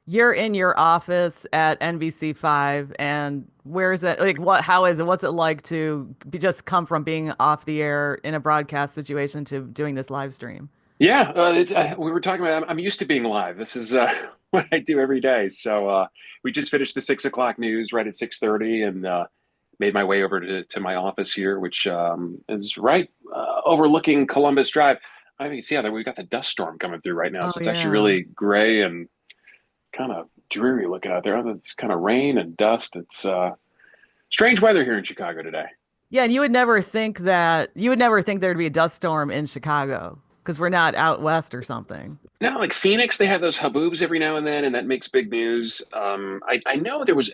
you're in your office at NBC5, and where is it? Like, how is it? What's it like to just come from being off the air in a broadcast situation to doing this live stream? Yeah, we were talking about. I'm used to being live. This is what I do every day. So we just finished the 6 o'clock news right at 6:30, and made my way over to my office here, which is right overlooking Columbus Drive. I mean, you see how that we've got the dust storm coming through right now, Oh so it's actually yeah. really gray and kind of dreary looking out there. It's kind of rain and dust. It's strange weather here in Chicago today. Yeah, and you would never think there'd be a dust storm in Chicago because we're not out west or something. Now, like Phoenix, they have those haboobs every now and then, and that makes big news. I know there was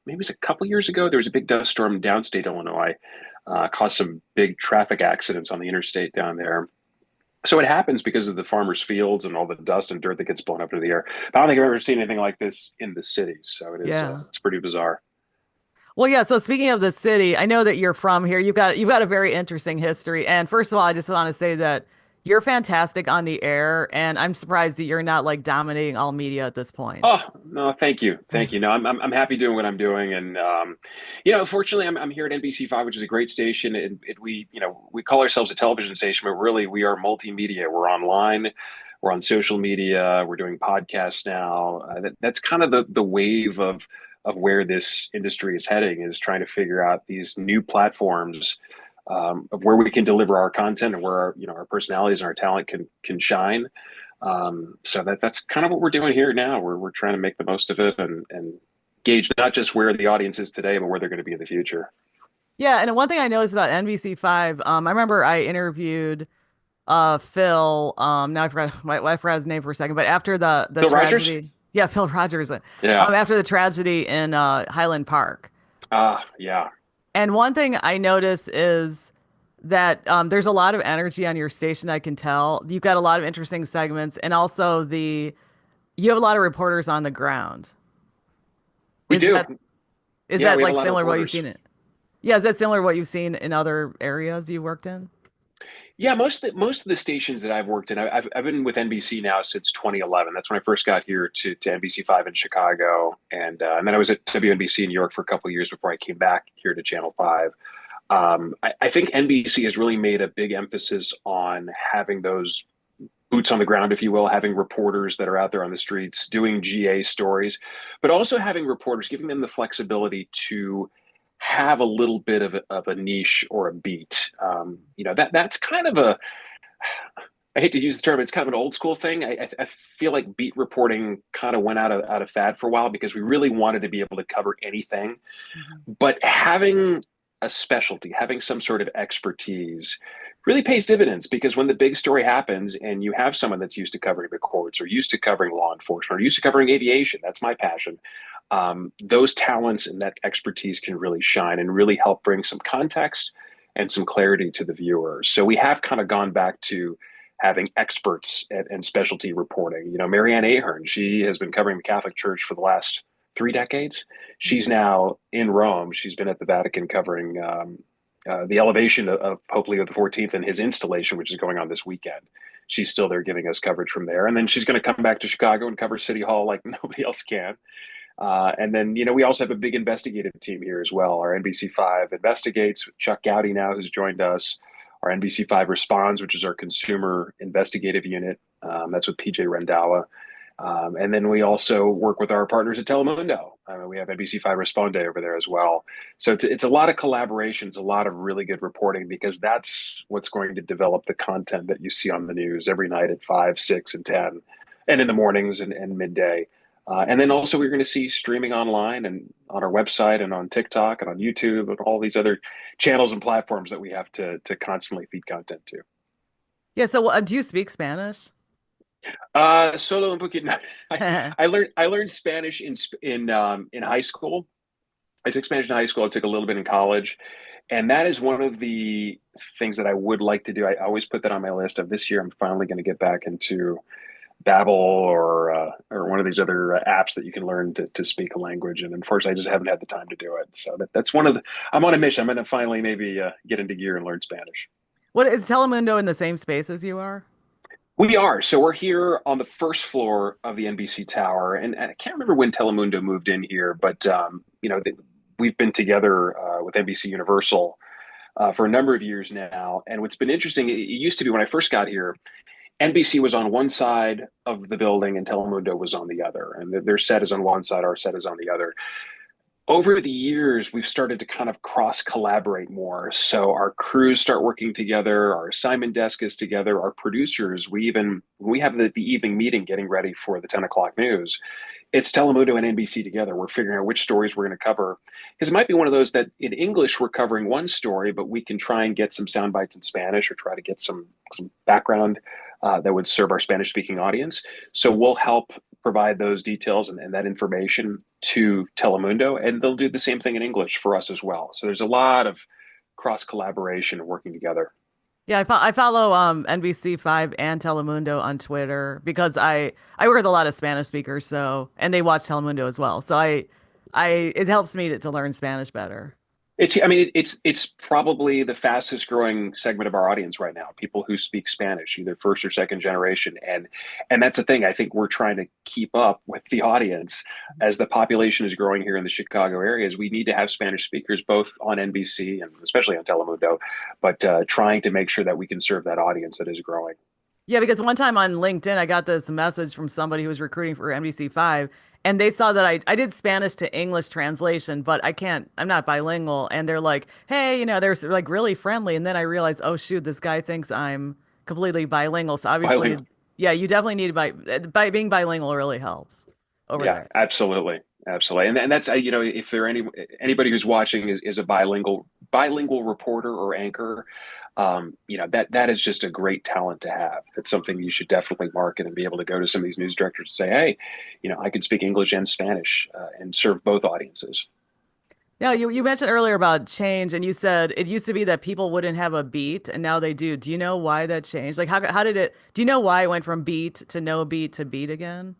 maybe it was a couple years ago. There was a big dust storm downstate Illinois, caused some big traffic accidents on the interstate down there. So it happens because of the farmers' fields and all the dust and dirt that gets blown up into the air. But I don't think I've ever seen anything like this in the cities. So Yeah. it's pretty bizarre. Well, yeah, so speaking of the city, I know that you're from here. You've got a very interesting history. And first of all, I just want to say that you're fantastic on the air, and I'm surprised that you're not like dominating all media at this point. Oh no, thank you. No, I'm happy doing what I'm doing, and fortunately, I'm here at NBC5, which is a great station, and we call ourselves a television station, but really we are multimedia. We're online, we're on social media, we're doing podcasts now. That's kind of the wave of where this industry is heading, is trying to figure out these new platforms of where we can deliver our content and where our personalities and our talent can shine. So that's kind of what we're doing here now. We're trying to make the most of it and gauge not just where the audience is today, but where they're going to be in the future. Yeah, and one thing I noticed about NBC5, I remember I interviewed Phil, now I forgot his name for a second, but after the Phil Rogers? tragedy, yeah, Phil Rogers, Yeah. after the tragedy in Highland Park. Yeah. And one thing I notice is that there's a lot of energy on your station. I can tell you've got a lot of interesting segments, and also you have a lot of reporters on the ground. We Is do. that Yeah, we have a like lot of similar to what you've reporters. seen it? Yeah, is that similar to what you've seen in other areas you worked in? Yeah, most of the stations that I've worked in, I've been with NBC now since 2011. That's when I first got here to NBC5 in Chicago, and then I was at WNBC in New York for a couple of years before I came back here to Channel 5. I think NBC has really made a big emphasis on having those boots on the ground, if you will, having reporters that are out there on the streets doing GA stories, but also having reporters, giving them the flexibility to have a little bit of a niche or a beat. That's kind of a, I hate to use the term, it's kind of an old school thing. I feel like beat reporting kind of went out of fad for a while because we really wanted to be able to cover anything, Mhm. but having a specialty, having some sort of expertise really pays dividends, because when the big story happens and you have someone that's used to covering the courts or used to covering law enforcement or used to covering aviation, that's my passion. Those talents and that expertise can really shine and really help bring some context and some clarity to the viewer. So we have kind of gone back to having experts and specialty reporting. Marianne Ahern, she has been covering the Catholic Church for the last 3 decades. She's now in Rome. She's been at the Vatican covering the elevation of Pope Leo XIV and his installation, which is going on this weekend. She's still there giving us coverage from there. And then she's going to come back to Chicago and cover City Hall like nobody else can. And then, we also have a big investigative team here as well. Our NBC5 investigates with Chuck Gowdy now, who's joined us. Our NBC5 responds, which is our consumer investigative unit. That's with PJ Rendawa. And then we also work with our partners at Telemundo. We have NBC5 Responde over there as well. So it's a lot of collaborations, a lot of really good reporting, because that's what's going to develop the content that you see on the news every night at 5, 6, and 10, and in the mornings and midday. And then also we're going to see streaming online and on our website and on TikTok and on YouTube and all these other channels and platforms that we have to constantly feed content to. Yeah, so do you speak Spanish? Solo un poquito. I learned Spanish in high school. I took Spanish in high school. I took a little bit in college, and that is one of the things that I would like to do. I always put that on my list of this year. I'm finally going to get back into Babbel or one of these other apps that you can learn to speak a language. And unfortunately, I just haven't had the time to do it. So that's one of the. I'm on a mission. I'm going to finally maybe get into gear and learn Spanish. What is Telemundo in the same space as you are? We are. So we're here on the first floor of the NBC tower, and I can't remember when Telemundo moved in here, but we've been together with NBC Universal for a number of years now. And what's been interesting, it used to be when I first got here, NBC was on one side of the building and Telemundo was on the other, and their set is on one side, our set is on the other. Over the years, we've started to kind of cross collaborate more. So our crews start working together, our assignment desk is together, our producers, we have the evening meeting getting ready for the 10 o'clock news. It's Telemundo and NBC together. We're figuring out which stories we're going to cover. Because it might be one of those that in English we're covering one story, but we can try and get some sound bites in Spanish or try to get some background that would serve our Spanish speaking audience. So we'll help provide those details and that information to Telemundo, and they'll do the same thing in English for us as well. So there's a lot of cross collaboration and working together. Yeah, I follow NBC5 and Telemundo on Twitter because I work with a lot of Spanish speakers, so and they watch Telemundo as well. So I it helps me to learn Spanish better. It's probably the fastest growing segment of our audience right now. People who speak Spanish, either first or second generation, and that's the thing. I think we're trying to keep up with the audience as the population is growing here in the Chicago areas. We need to have Spanish speakers both on NBC and especially on Telemundo, but trying to make sure that we can serve that audience that is growing. Yeah, because one time on LinkedIn, I got this message from somebody who was recruiting for NBC5, and they saw that I did Spanish to English translation, but I'm not bilingual. And they're like, hey, they're like really friendly. And then I realized, oh, shoot, this guy thinks I'm completely bilingual. So obviously, Bilingual. yeah, you definitely need by being bilingual really helps over Yeah, there. absolutely, absolutely, and that's if there anybody who's watching is a bilingual reporter or anchor, that is just a great talent to have. It's something you should definitely market and be able to go to some of these news directors and say, hey, I could speak English and Spanish and serve both audiences. Yeah, you mentioned earlier about change, and you said it used to be that people wouldn't have a beat, and now they do. Do you know why that changed? Like, how did it? Do you know why it went from beat to no beat to beat again?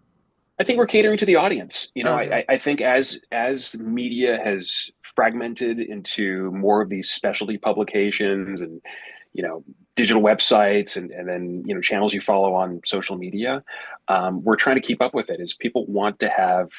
I think we're catering to the audience. Okay. I think as media has fragmented into more of these specialty publications and digital websites and then channels you follow on social media, we're trying to keep up with it. As people want to have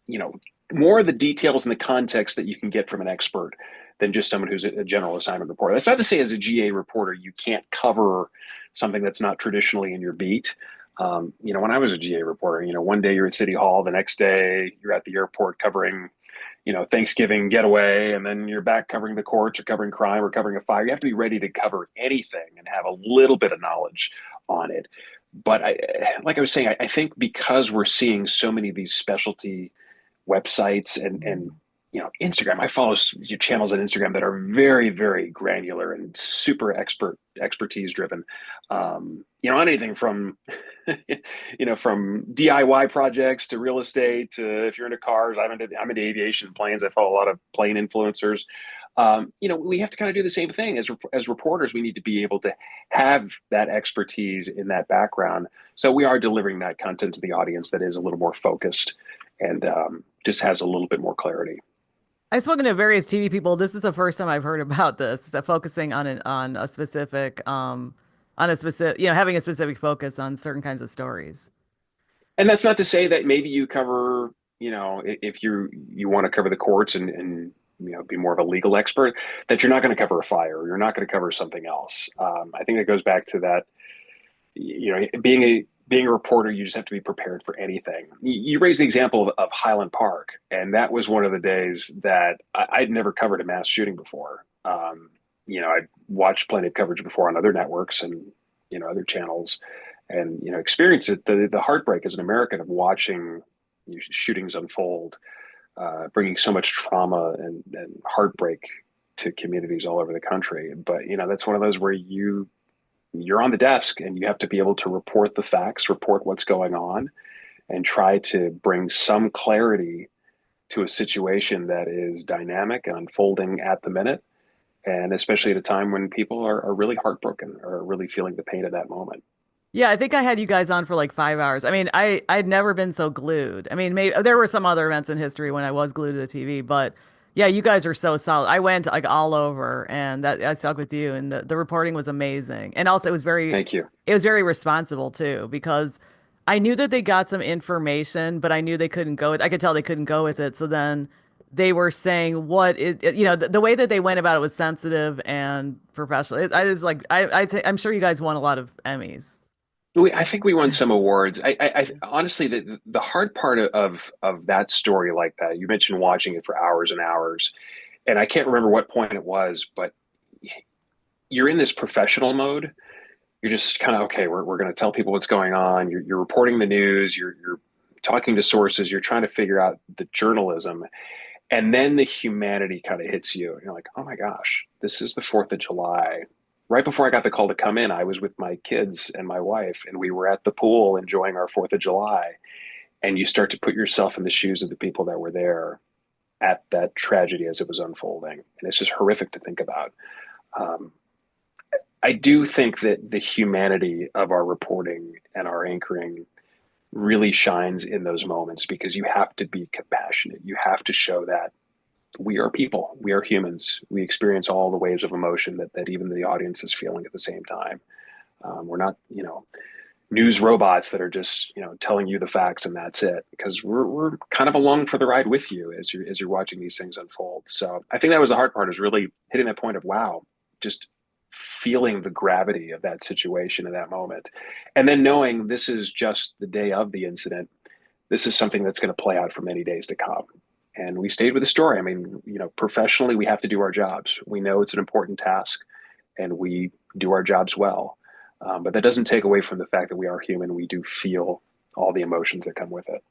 you know more of the details and the context that you can get from an expert than just someone who's a general assignment reporter. That's not to say as a GA reporter you can't cover something that's not traditionally in your beat. When I was a GA reporter, one day you're at City Hall, the next day you're at the airport covering, Thanksgiving getaway, and then you're back covering the courts or covering crime or covering a fire. You have to be ready to cover anything and have a little bit of knowledge on it. But like I was saying, I think because we're seeing so many of these specialty websites and Instagram. I follow channels on Instagram that are very, very granular and super expertise driven. On anything from from DIY projects to real estate to if you're into cars. I'm into aviation planes. I follow a lot of plane influencers. We have to kind of do the same thing as reporters. We need to be able to have that expertise in that background. So we are delivering that content to the audience that is a little more focused and just has a little bit more clarity. I've spoken to various TV people. This is the first time I've heard about this, that focusing on a specific, having a specific focus on certain kinds of stories. And that's not to say that maybe you cover, if you want to cover the courts and be more of a legal expert, that you're not going to cover a fire or you're not going to cover something else. I think it goes back to that, being a reporter, you just have to be prepared for anything. You raised the example of Highland Park, and that was one of the days that I'd never covered a mass shooting before. I'd watched plenty of coverage before on other networks and other channels, and experienced it. The heartbreak as an American of watching shootings unfold, bringing so much trauma and heartbreak to communities all over the country. But that's one of those where you're on the desk and you have to be able to report the facts, report what's going on, and try to bring some clarity to a situation that is dynamic and unfolding at the minute. And especially at a time when people are really heartbroken or really feeling the pain of that moment. Yeah, I think I had you guys on for like 5 hours. I mean, I'd never been so glued. I mean, maybe there were some other events in history when I was glued to the TV, but Yeah, you guys are so solid. I went like all over and that I stuck with you and the reporting was amazing. And also Thank you. it was very responsible too because I knew that they got some information, but I knew they couldn't go with I could tell they couldn't go with it. So then they were saying the way that they went about it was sensitive and professional. I was like I'm sure you guys won a lot of Emmys. I think we won some awards. Honestly, the hard part of that story like that, you mentioned watching it for hours and hours, and I can't remember what point it was, but you're in this professional mode. You're just kind of okay. We're going to tell people what's going on. You're reporting the news. You're talking to sources. You're trying to figure out the journalism, and then the humanity kind of hits you. And you're like, oh my gosh, this is the 4th of July. Right before I got the call to come in, I was with my kids and my wife, and we were at the pool enjoying our 4th of July. And you start to put yourself in the shoes of the people that were there at that tragedy as it was unfolding. And it's just horrific to think about. Um, I do think that the humanity of our reporting and our anchoring really shines in those moments because you have to be compassionate. You have to show that we are people, we are humans. We experience all the waves of emotion that even the audience is feeling at the same time. We're not, news robots that are just, telling you the facts and that's it. Because we're kind of along for the ride with you as you're watching these things unfold. So I think that was the hard part is really hitting that point of wow, just feeling the gravity of that situation in that moment. And then knowing this is just the day of the incident. This is something that's going to play out for many days to come. And we stayed with the story. I mean, professionally, we have to do our jobs. We know it's an important task and we do our jobs well. But that doesn't take away from the fact that we are human. We do feel all the emotions that come with it.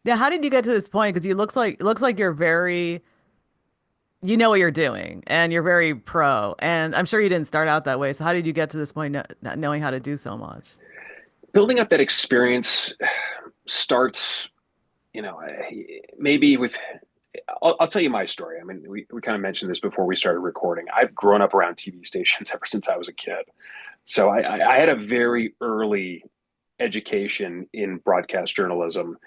Now, how did you get to this point? Because you looks like you're very you know what you're doing and you're very pro. And I'm sure you didn't start out that way. So how did you get to this point not knowing how to do so much? Building up that experience starts, maybe with I'll tell you my story. I mean, we kind of mentioned this before we started recording. I've grown up around TV stations ever since I was a kid. So I had a very early education in broadcast journalism.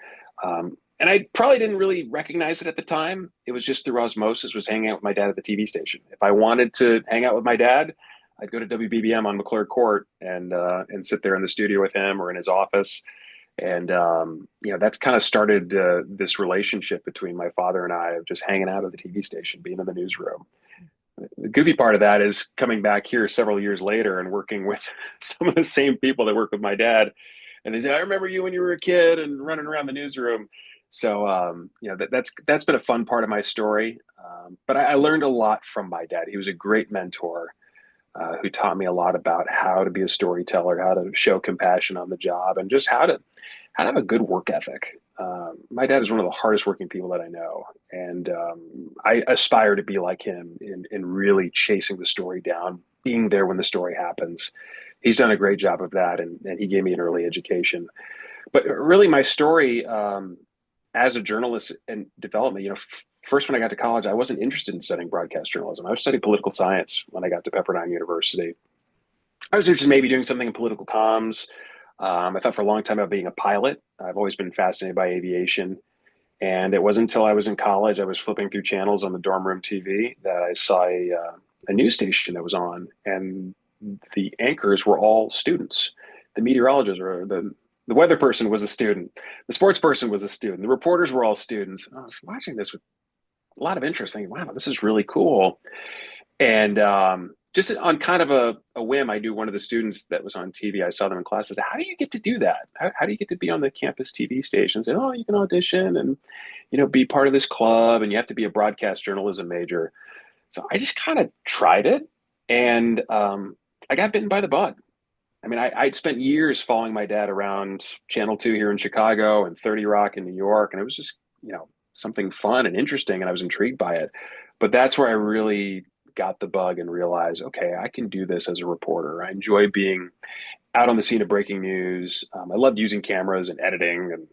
And I probably didn't really recognize it at the time. It was just through osmosis, was hanging out with my dad at the TV station. If I wanted to hang out with my dad, I'd go to WBBM on McClure Court and sit there in the studio with him or in his office. And that's kind of started this relationship between my father and I of just hanging out at the TV station, being in the newsroom. The goofy part of that is coming back here several years later and working with some of the same people that work with my dad. And they say, I remember you when you were a kid and running around the newsroom. So, that's been a fun part of my story. But I learned a lot from my dad. He was a great mentor who taught me a lot about how to be a storyteller, how to show compassion on the job, and just how to have a good work ethic. My dad is one of the hardest working people that I know, and I aspire to be like him in really chasing the story down, being there when the story happens. He's done a great job of that, and he gave me an early education. But really, my story as a journalist and development, first when I got to college, I wasn't interested in studying broadcast journalism. I was studying political science when I got to Pepperdine University. I was interested in maybe doing something in political comms. I thought for a long time about being a pilot. I've always been fascinated by aviation. And it wasn't until I was in college, I was flipping through channels on the dorm room TV that I saw a news station that was on. And the anchors were all students. The meteorologist or the weather person was a student. The sports person was a student. The reporters were all students. And I was watching this with a lot of interest, thinking, wow, this is really cool. And just on kind of a whim, I knew one of the students that was on TV. I saw them in class. I said, how do you get to do that? How do you get to be on the campus TV station? And oh, you can audition and, be part of this club and you have to be a broadcast journalism major. So I just kind of tried it and I got bitten by the bug. I mean, I'd spent years following my dad around Channel 2 here in Chicago and 30 Rock in New York. And it was just, something fun and interesting. And I was intrigued by it. But that's where I really got the bug and realized, okay, I can do this as a reporter. I enjoy being out on the scene of breaking news. I loved using cameras and editing and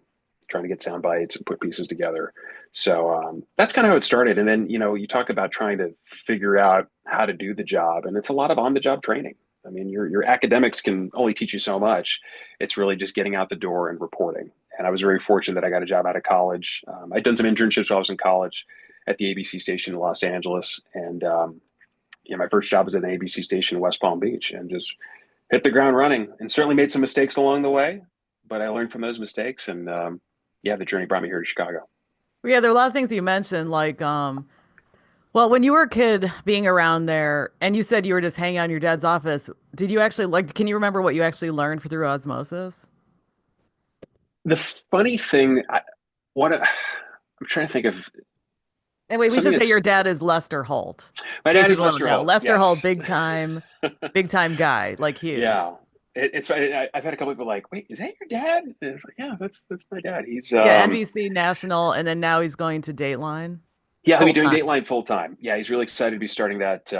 trying to get sound bites and put pieces together. So that's kind of how it started. And then, you talk about trying to figure out how to do the job, and it's a lot of on-the-job training. I mean, your academics can only teach you so much. It's really just getting out the door and reporting. And I was very fortunate that I got a job out of college. I'd done some internships while I was in college at the ABC station in Los Angeles. And my first job was at an ABC station in West Palm Beach, and just hit the ground running, and certainly made some mistakes along the way, but I learned from those mistakes. And yeah, the journey brought me here to Chicago. Well, yeah, there are a lot of things you mentioned, like well, when you were a kid being around there and you said you were just hanging out in your dad's office, did you actually like, can you remember what you actually learned through osmosis? The funny thing, I'm trying to think of And wait, we something should say that's your dad is Lester Holt. my In case dad is people don't Lester know. Holt. Lester Holt, Yes. big time guy, like huge. Yeah. It's I've had a couple people like, wait, is that your dad? And it's like, yeah, that's my dad. He's Yeah, NBC National, and then now he's going to Dateline yeah, he'll be full doing time. Dateline full time. Yeah, he's really excited to be starting that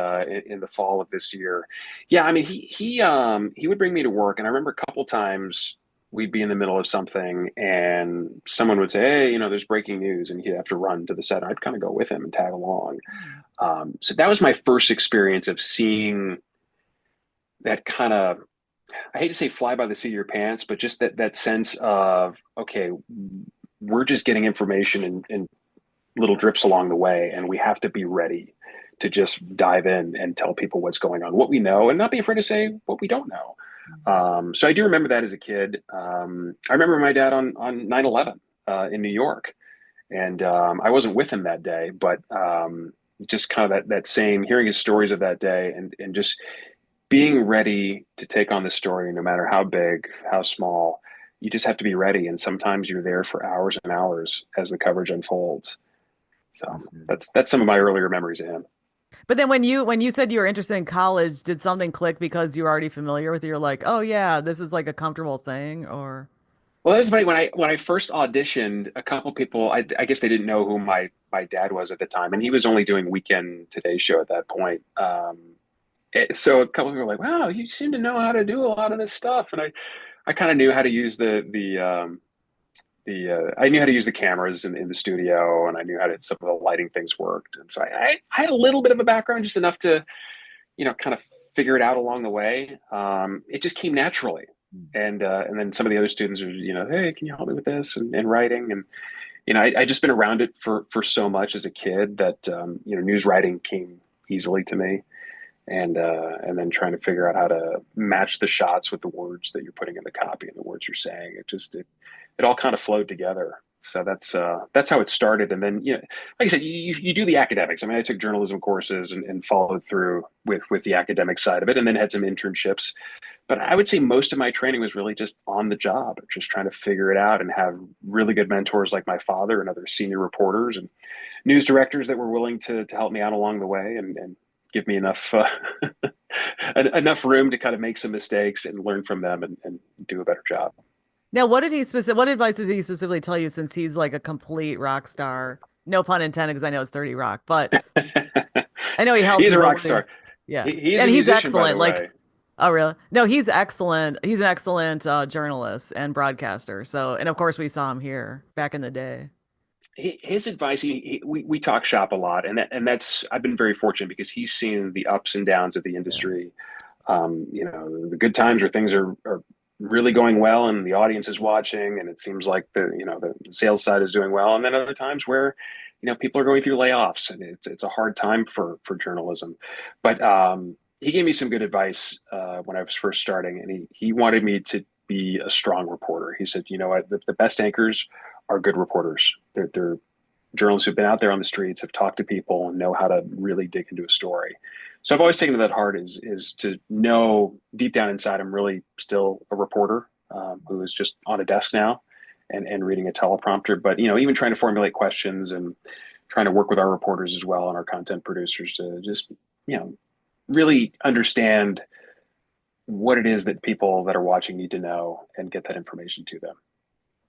in the fall of this year. Yeah, I mean, he would bring me to work, and I remember a couple times we'd be in the middle of something, and someone would say, "Hey, there's breaking news," and he'd have to run to the set. I'd kind of go with him and tag along. So that was my first experience of seeing that kind of, I hate to say fly by the seat of your pants, but just that sense of, okay, we're just getting information in little drips along the way, and we have to be ready to just dive in and tell people what's going on, what we know, and not be afraid to say what we don't know. So I do remember that as a kid. I remember my dad on 9/11 in New York, and I wasn't with him that day, but just kind of that same hearing his stories of that day, and just being ready to take on the story, no matter how big, how small. You just have to be ready, and sometimes you're there for hours and hours as the coverage unfolds. So Awesome. that's some of my earlier memories of him. But then when you said you were interested in college, did something click because you were already familiar with it? You're like, oh yeah, this is like a comfortable thing, or Well, that's funny. When I first auditioned, a couple people, I guess they didn't know who my dad was at the time, and he was only doing Weekend Today Show at that point. So a couple people were like, "Wow, you seem to know how to do a lot of this stuff," and I kind of knew how to use the I knew how to use the cameras in the studio, and I knew how to some of the lighting things worked, and so I had a little bit of a background, just enough to kind of figure it out along the way. It just came naturally, and then some of the other students are hey, can you help me with this and writing, and I just been around it for so much as a kid that news writing came easily to me, and then trying to figure out how to match the shots with the words that you're putting in the copy and the words you're saying. It all kind of flowed together. So that's how it started. And then like I said, you do the academics. I mean, I took journalism courses and followed through with the academic side of it, and then had some internships. But I would say most of my training was really just on the job, just trying to figure it out and have really good mentors like my father and other senior reporters and news directors that were willing to help me out along the way, and give me enough enough room to kind of make some mistakes and learn from them, and do a better job. now what advice did he specifically tell you since he's like a complete rock star? No pun intended, because I know it's 30 Rock, but I know he helped He's you, a but rock what did star. yeah. He's a And he's musician, by the excellent. Like, way. oh really? No, he's excellent. He's an excellent journalist and broadcaster. So, and of course we saw him here back in the day. His advice, we talk shop a lot, and that's, I've been very fortunate because he's seen the ups and downs of the Yeah. industry. The good times where things are really going well and the audience is watching, and it seems like the sales side is doing well, and then other times where people are going through layoffs, and it's a hard time for journalism. But he gave me some good advice when I was first starting, and he wanted me to be a strong reporter. He said, you know what, the best anchors are good reporters. They're journalists who've been out there on the streets, have talked to people, and know how to really dig into a story. So I've always taken to that heart, is to know deep down inside I'm really still a reporter who is just on a desk now and reading a teleprompter. But even trying to formulate questions and trying to work with our reporters as well and our content producers to just really understand what it is that people that are watching need to know and get that information to them.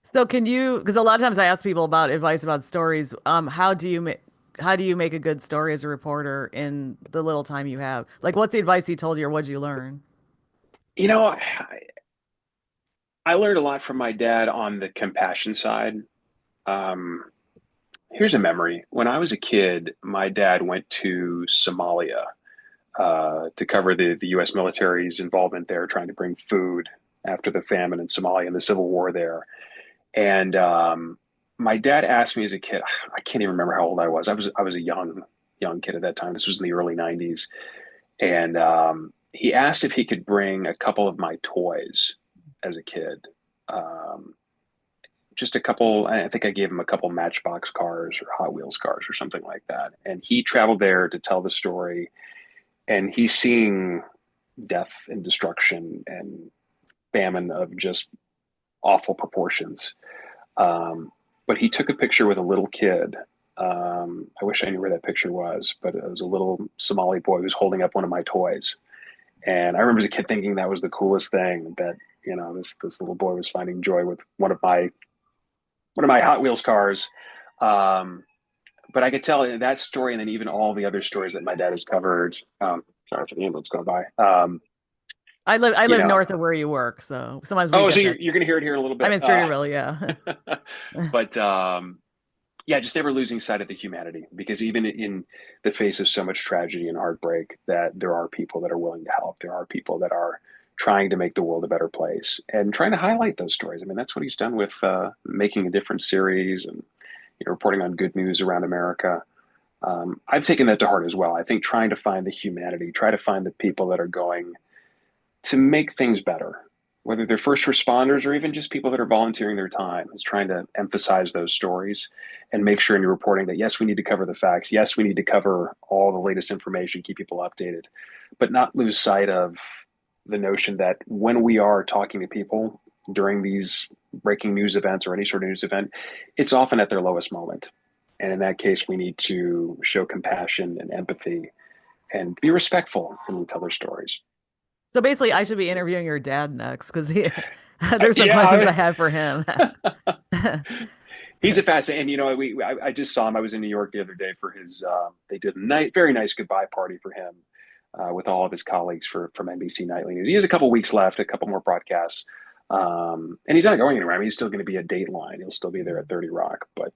So can you, because a lot of times I ask people about advice about stories, how do you make a good story as a reporter in the little time you have? Like, what's the advice he told you, or what'd you learn? You know, I learned a lot from my dad on the compassion side. Um, Here's a memory. When I was a kid, my dad went to Somalia to cover the U.S. military's involvement there, trying to bring food after the famine in Somalia and the civil war there. And my dad asked me as a kid. I can't even remember how old I was. I was a young kid at that time. This was in the early '90s, and he asked if he could bring a couple of my toys as a kid. Um, just a couple. I think I gave him a couple Matchbox cars or Hot Wheels cars or something like that. And he traveled there to tell the story. And he's seeing death and destruction and famine of just awful proportions. But he took a picture with a little kid. I wish I knew where that picture was, but it was a little Somali boy who was holding up one of my toys. And I remember as a kid thinking that was the coolest thing, that this little boy was finding joy with one of my Hot Wheels cars. Um, but I could tell that story, and then even all the other stories that my dad has covered. Sorry for the ambulance going by. I You live know, north of where you work, so sometimes we oh, so get you're, that. you're going to hear it here in a little I'm bit. in Streeterville, yeah. But yeah, just never losing sight of the humanity, because even in the face of so much tragedy and heartbreak, that there are people that are willing to help. There are people that are trying to make the world a better place and trying to highlight those stories. I mean, that's what he's done with Making a Difference series, and reporting on good news around America. I've taken that to heart as well. I think trying to find the humanity, try to find the people that are going to make things better, whether they're first responders or even just people that are volunteering their time, is trying to emphasize those stories and make sure in your reporting that, yes, we need to cover the facts. Yes, we need to cover all the latest information, keep people updated, but not lose sight of the notion that when we are talking to people during these breaking news events or any sort of news event, it's often at their lowest moment. And in that case, we need to show compassion and empathy and be respectful when we tell their stories. So basically, I should be interviewing your dad next because he there's some questions Yeah, I have for him. he's a fascinating. And I just saw him. I was in New York the other day for his. They did a very nice goodbye party for him with all of his colleagues from NBC Nightly News. He has a couple weeks left, a couple more broadcasts, and he's not going anywhere. I mean, he's still going to be at Dateline. He'll still be there at 30 Rock. But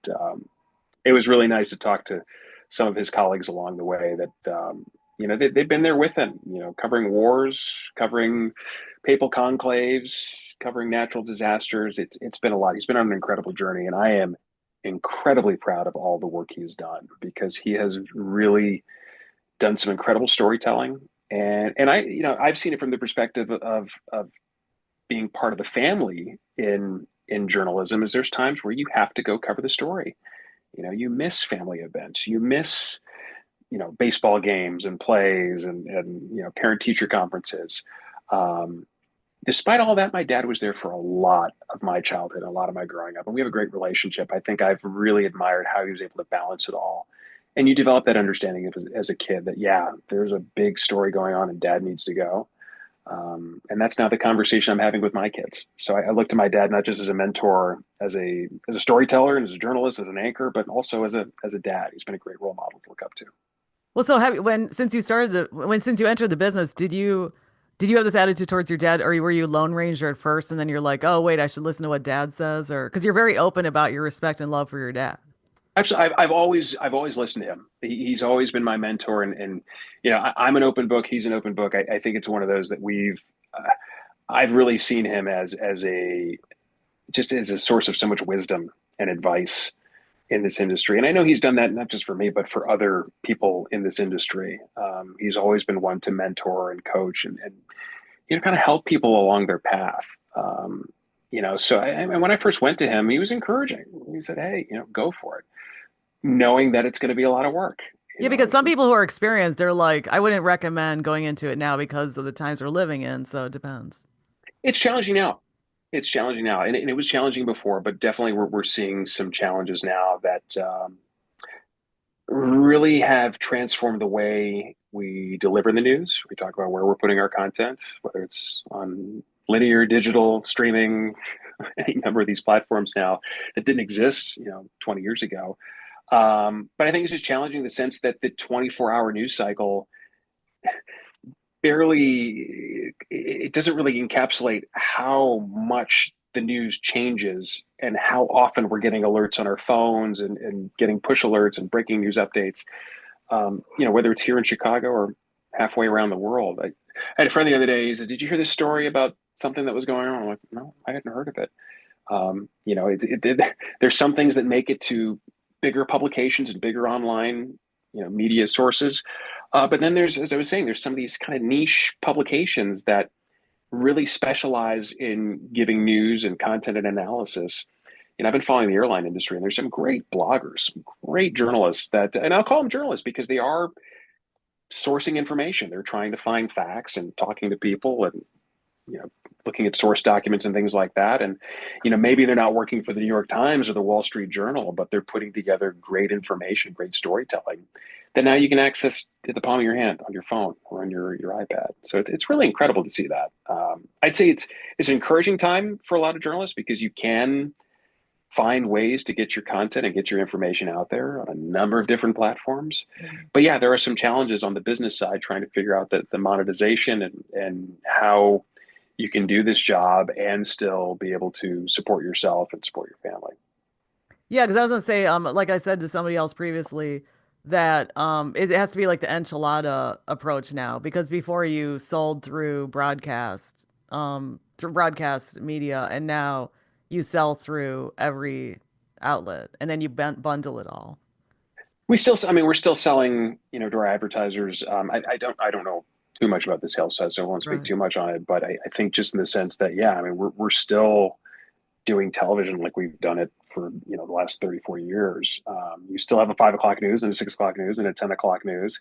it was really nice to talk to some of his colleagues along the way that they've been there with him, covering wars, covering papal conclaves, covering natural disasters. It's been a lot. He's been on an incredible journey, and I am incredibly proud of all the work he's done, because he has really done some incredible storytelling. And I've seen it from the perspective of being part of the family in journalism. Is there's times where you have to go cover the story. You miss family events, you miss baseball games and plays and parent teacher conferences. um, Despite all that, my dad was there for a lot of my childhood, a lot of my growing up, and we have a great relationship. I think I've really admired how he was able to balance it all. And you develop that understanding as a kid that, yeah, there's a big story going on and dad needs to go. And that's now the conversation I'm having with my kids. So I look to my dad not just as a mentor, as a storyteller, and as a journalist, as an anchor, but also as a dad. He's been a great role model to look up to. Well, so have when since you entered the business, did you have this attitude towards your dad, or were you Lone Ranger at first, and then you're like, oh wait, I should listen to what dad says, or because you're very open about your respect and love for your dad. Actually, I've always listened to him. He's always been my mentor, and I'm an open book. He's an open book. I think it's one of those that I've really seen him as a just as a source of so much wisdom and advice in this industry. And I know he's done that not just for me, but for other people in this industry. He's always been one to mentor and coach and kind of help people along their path. So when I first went to him, he was encouraging. He said, "Hey, go for it," knowing that it's going to be a lot of work. Yeah, because some people It's who are experienced, they're like, I wouldn't recommend going into it now because of the times we're living in. So it depends. it's challenging now. It's challenging now, and it was challenging before, but definitely we're seeing some challenges now that really have transformed the way we deliver the news. We talk about where we're putting our content, whether it's on linear, digital, streaming, any number of these platforms now that didn't exist, 20 years ago. But I think it's just challenging in the sense that the 24-hour news cycle barely, it doesn't really encapsulate how much the news changes and how often we're getting alerts on our phones and getting push alerts and breaking news updates. Whether it's here in Chicago or halfway around the world. I had a friend the other day. He said, "Did you hear this story about something that was going on?" I'm like, "No, I hadn't heard of it." There's some things that make it to bigger publications and bigger online, media sources. But then there's, as I was saying, there's some of these kind of niche publications that really specialize in giving news and content and analysis. I've been following the airline industry, and there's some great bloggers, some great journalists and I'll call them journalists because they are sourcing information. They're trying to find facts and talking to people and you know looking at source documents and things like that. And maybe they're not working for the New York Times or the Wall Street Journal, but they're putting together great information, great storytelling that now you can access at the palm of your hand on your phone or on your iPad. So it's really incredible to see that. I'd say it's an encouraging time for a lot of journalists because you can find ways to get your content and get your information out there on a number of different platforms. But yeah, there are some challenges on the business side trying to figure out the monetization and how you can do this job and still be able to support yourself and support your family. Yeah, because I was gonna say, like I said to somebody else previously, that it has to be like the enchilada approach now, because before you sold through broadcast media, and now you sell through every outlet, and then you bundle it all. I mean, we're still selling, to our advertisers. I don't know too much about the sales side, so I won't speak Right. too much on it. But I think just in the sense that, yeah, I mean, we're still doing television like we've done it for the last 30, 40 years. You still have a 5 o'clock news and a 6 o'clock news and a 10 o'clock news,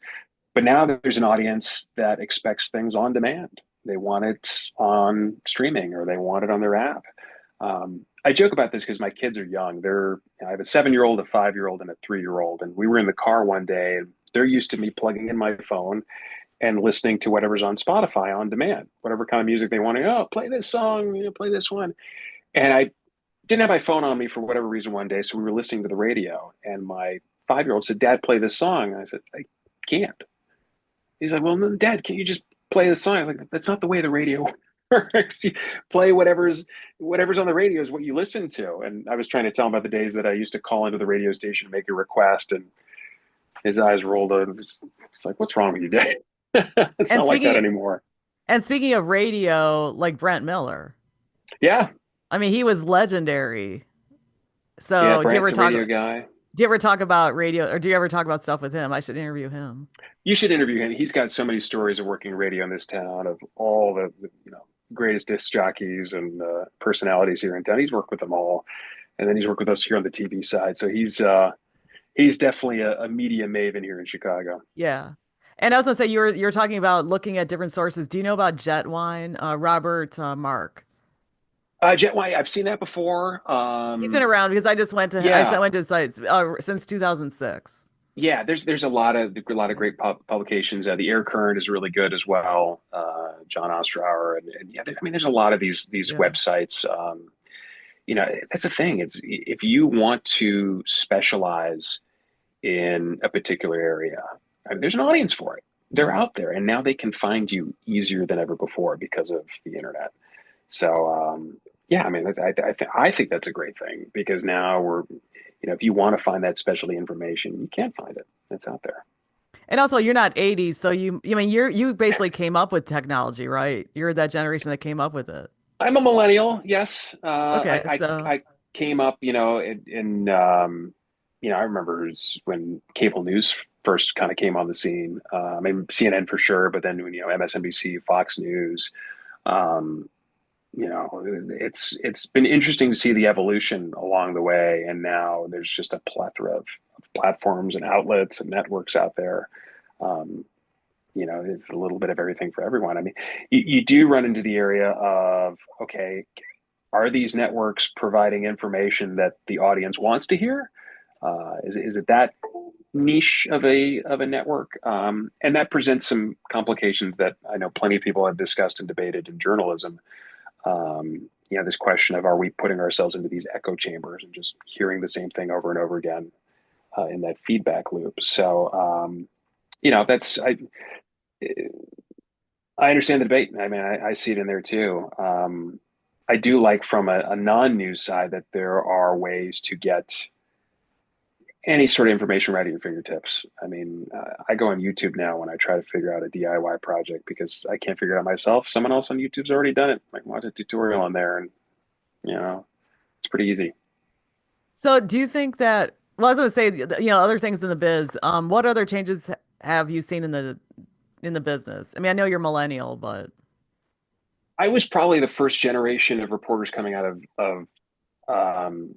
but now there's an audience that expects things on demand. They want it on streaming or they want it on their app. I joke about this because my kids are young. I have a 7-year-old, a 5-year-old, and a 3-year-old, and we were in the car one day, and they're used to me plugging in my phone and listening to whatever's on Spotify on demand, whatever kind of music they want to. Oh, play this song, play this one, and I didn't have my phone on me for whatever reason one day, so we were listening to the radio, and my 5-year-old said, "Dad, play this song." And I said, "I can't." He's like, "Well, no, Dad, can't you just play the song?" I was like, "That's not the way the radio works. You play whatever's on the radio is what you listen to." And I was trying to tell him about the days that I used to call into the radio station to make a request, and his eyes rolled up. It's like, "What's wrong with you, Dad?" It's And not like that speaking anymore. and speaking of radio, like Brent Miller, Yeah, I mean, he was legendary. yeah. So, Brant's a radio guy. do you ever talk about radio, or do you ever talk about stuff with him? I should interview him. You should interview him. He's got so many stories of working radio in this town, of all the greatest disc jockeys and personalities here in town. He's worked with them all, and then he's worked with us here on the TV side. So he's definitely a media maven here in Chicago. Yeah. And I was gonna say you're talking about looking at different sources. Do you know about Jet Wine? Robert Mark. Jet White, I've seen that before. He's been around because I Yeah, went to his sites since 2006. yeah. There's a lot of great publications. The Air Current is really good as well. John Ostrower, and yeah, I mean, there's a lot of these Yeah. websites. That's the thing. It's if you want to specialize in a particular area, I mean, there's an audience for it. They're Mhm. out there, and now they can find you easier than ever before because of the internet. So, yeah, I mean, I think that's a great thing because now if you want to find that specialty information, you can find it. It's out there. And also, you're not 80s, so I mean, you basically came up with technology, right? You're that generation that came up with it. I'm a millennial, yes. Okay, so I came up, I remember when cable news first kind of came on the scene. I mean, CNN for sure, but then MSNBC, Fox News. Um, it's been interesting to see the evolution along the way, and now there's just a plethora of platforms and outlets and networks out there. Um, it's a little bit of everything for everyone. I mean, you do run into the area of, okay, are these networks providing information that the audience wants to hear? Is it that niche of a network? And that presents some complications that I know plenty of people have discussed and debated in journalism. This question of, are we putting ourselves into these echo chambers and just hearing the same thing over and over again in that feedback loop? So, that's I understand the debate. I mean, I see it in there too. I do like from a non-news side that there are ways to get any sort of information right at your fingertips. I mean, I go on YouTube now when I try to figure out a DIY project because I can't figure it out myself. Someone else on YouTube's already done it. I can watch a tutorial on there, and you know, It's pretty easy. So do you think that, well, I was going to say, other things in the biz, what other changes have you seen in the business? I mean, I know you're millennial, but I was probably the first generation of reporters coming out of um,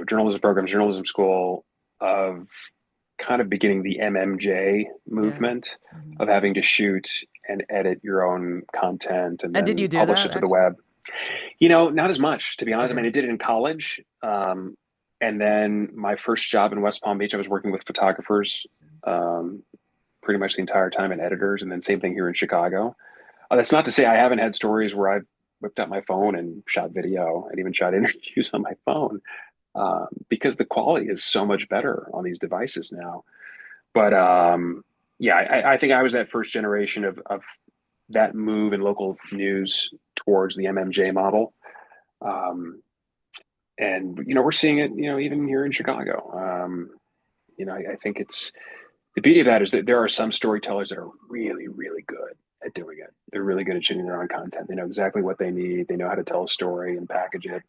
journalism programs, journalism school, of kind of beginning the MMJ yeah. movement Mhm. of having to shoot and edit your own content and And did you then do publish that it to the actually? web. Not as much, to be honest. I mean, Okay. I did it in college. And then my first job in West Palm Beach, I was working with photographers um, pretty much the entire time and editors. And then same thing here in Chicago. That's not to say I haven't had stories where I've whipped out my phone and shot video and even shot interviews on my phone because the quality is so much better on these devices now. But yeah, I think I was that first generation of that move in local news towards the MMJ model. Um, and we're seeing it, even here in Chicago. I think it's the beauty of that is that there are some storytellers that are really, really good at doing it. They're really good at shooting their own content. They know exactly what they need. They know how to tell a story and package it.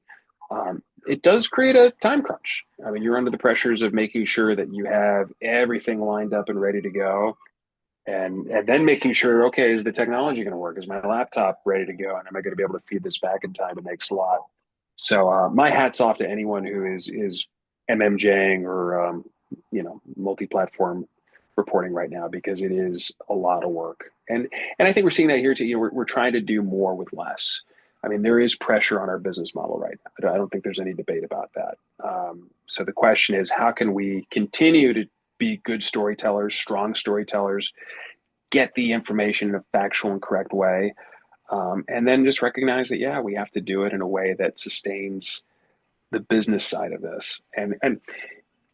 It does create a time crunch. I mean, you're under the pressures of making sure that you have everything lined up and ready to go, and then making sure, okay, is the technology going to work? Is my laptop ready to go? And am I going to be able to feed this back in time to make slot? So my hat's off to anyone who is MMJing or multi-platform reporting right now because it is a lot of work. And I think we're seeing that here too. We're trying to do more with less. I mean, there is pressure on our business model right now. I don't think there's any debate about that. So the question is, how can we continue to be good storytellers, strong storytellers, get the information in a factual and correct way, and then just recognize that, yeah, we have to do it in a way that sustains the business side of this. And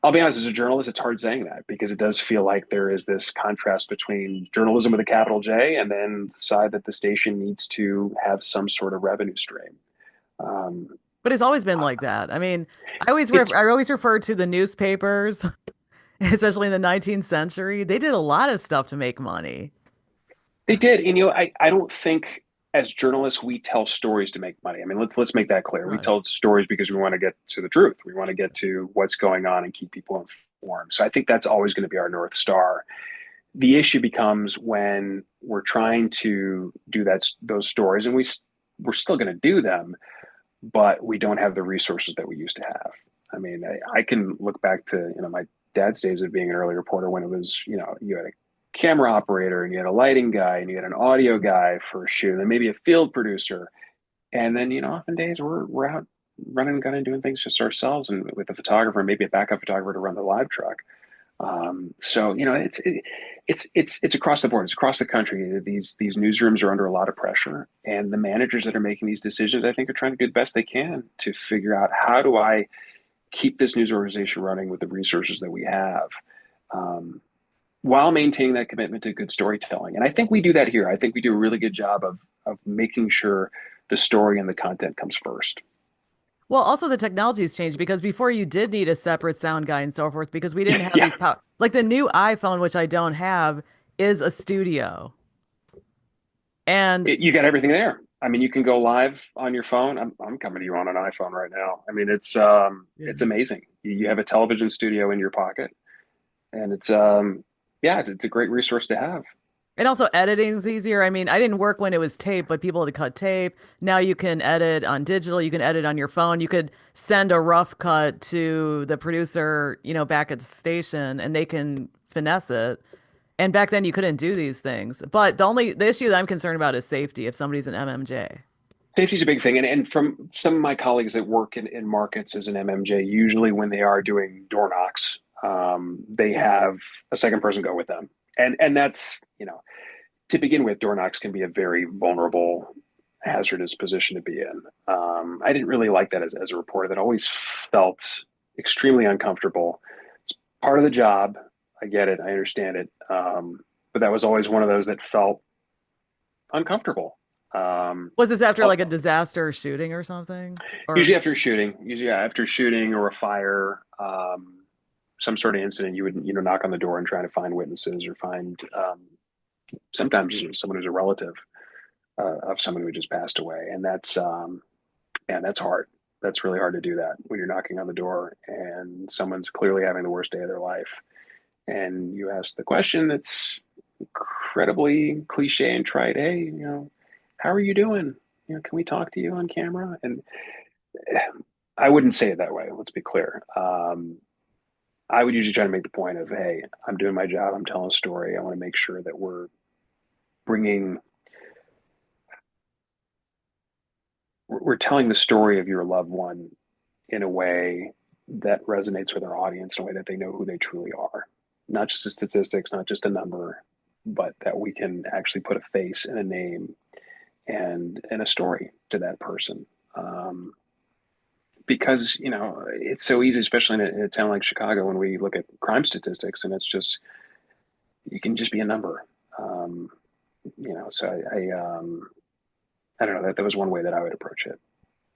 I'll be honest, as a journalist, it's hard saying that because it does feel like there is this contrast between journalism with a capital J and then the side that the station needs to have some sort of revenue stream. Um, But it's always been like that. I mean, it's I always refer to the newspapers, especially in the 19th century. They did a lot of stuff to make money. They did, and I don't think as journalists we tell stories to make money. I mean, let's make that clear. We Right. tell stories because we want to get to the truth. We want to get to what's going on and keep people informed. So I think that's always going to be our North Star. The issue becomes when we're trying to do those stories, and we're still going to do them, but we don't have the resources that we used to have. I mean, I can look back to my dad's days of being an early reporter when it was you had a camera operator and you had a lighting guy and you had an audio guy for a shoot and then maybe a field producer, and then often days we're out running and gunning doing things just ourselves and with a photographer, maybe a backup photographer to run the live truck. So it's across the board. It's across the country. These newsrooms are under a lot of pressure, and the managers that are making these decisions, I think, are trying to do the best they can to figure out how do I keep this news organization running with the resources that we have, um, while maintaining that commitment to good storytelling. And I think we do that here. I think we do a really good job of making sure the story and the content comes first. Well, also the technology's changed because before you did need a separate sound guy and so forth because we didn't have Yeah, these power. Like the new iPhone, which I don't have, is a studio. And you got everything there. I mean, you can go live on your phone. I'm coming to you on an iPhone right now. I mean, yeah. it's amazing. You have a television studio in your pocket, and yeah, it's a great resource to have. And also editing's easier. I mean, I didn't work when it was tape, but people had to cut tape. Now you can edit on digital, you can edit on your phone. You could send a rough cut to the producer, back at the station and they can finesse it. And back then you couldn't do these things. But the issue that I'm concerned about is safety if somebody's an MMJ. Safety is a big thing, and from some of my colleagues that work in markets as an MMJ, usually when they are doing door knocks, they have a second person go with them, and that's to begin with, door knocks can be a very vulnerable, hazardous position to be in. I didn't really like that as a reporter. That always felt extremely uncomfortable. It's part of the job. I get it. I understand it. But that was always one of those that felt uncomfortable. Um, Was this after oh, like a disaster shooting or something? usually Or after shooting, usually after shooting or a fire, some sort of incident, you would knock on the door and try to find witnesses or find sometimes someone who's a relative of someone who just passed away, and that's hard. That's really hard to do that when you're knocking on the door and someone's clearly having the worst day of their life. And you ask the question that's incredibly cliche and trite, hey, how are you doing? Can we talk to you on camera? And I wouldn't say it that way. Let's be clear. I would usually try to make the point of, hey, I'm doing my job. I'm telling a story. I want to make sure that bringing, we're telling the story of your loved one in a way that resonates with our audience in a way that they know who they truly are. Not just the statistics, not just a number, but that we can actually put a face and a name and a story to that person. Because it's so easy, especially in a town like Chicago, when we look at crime statistics, and it's just you can just be a number. Um, so I don't know, that was one way that I would approach it.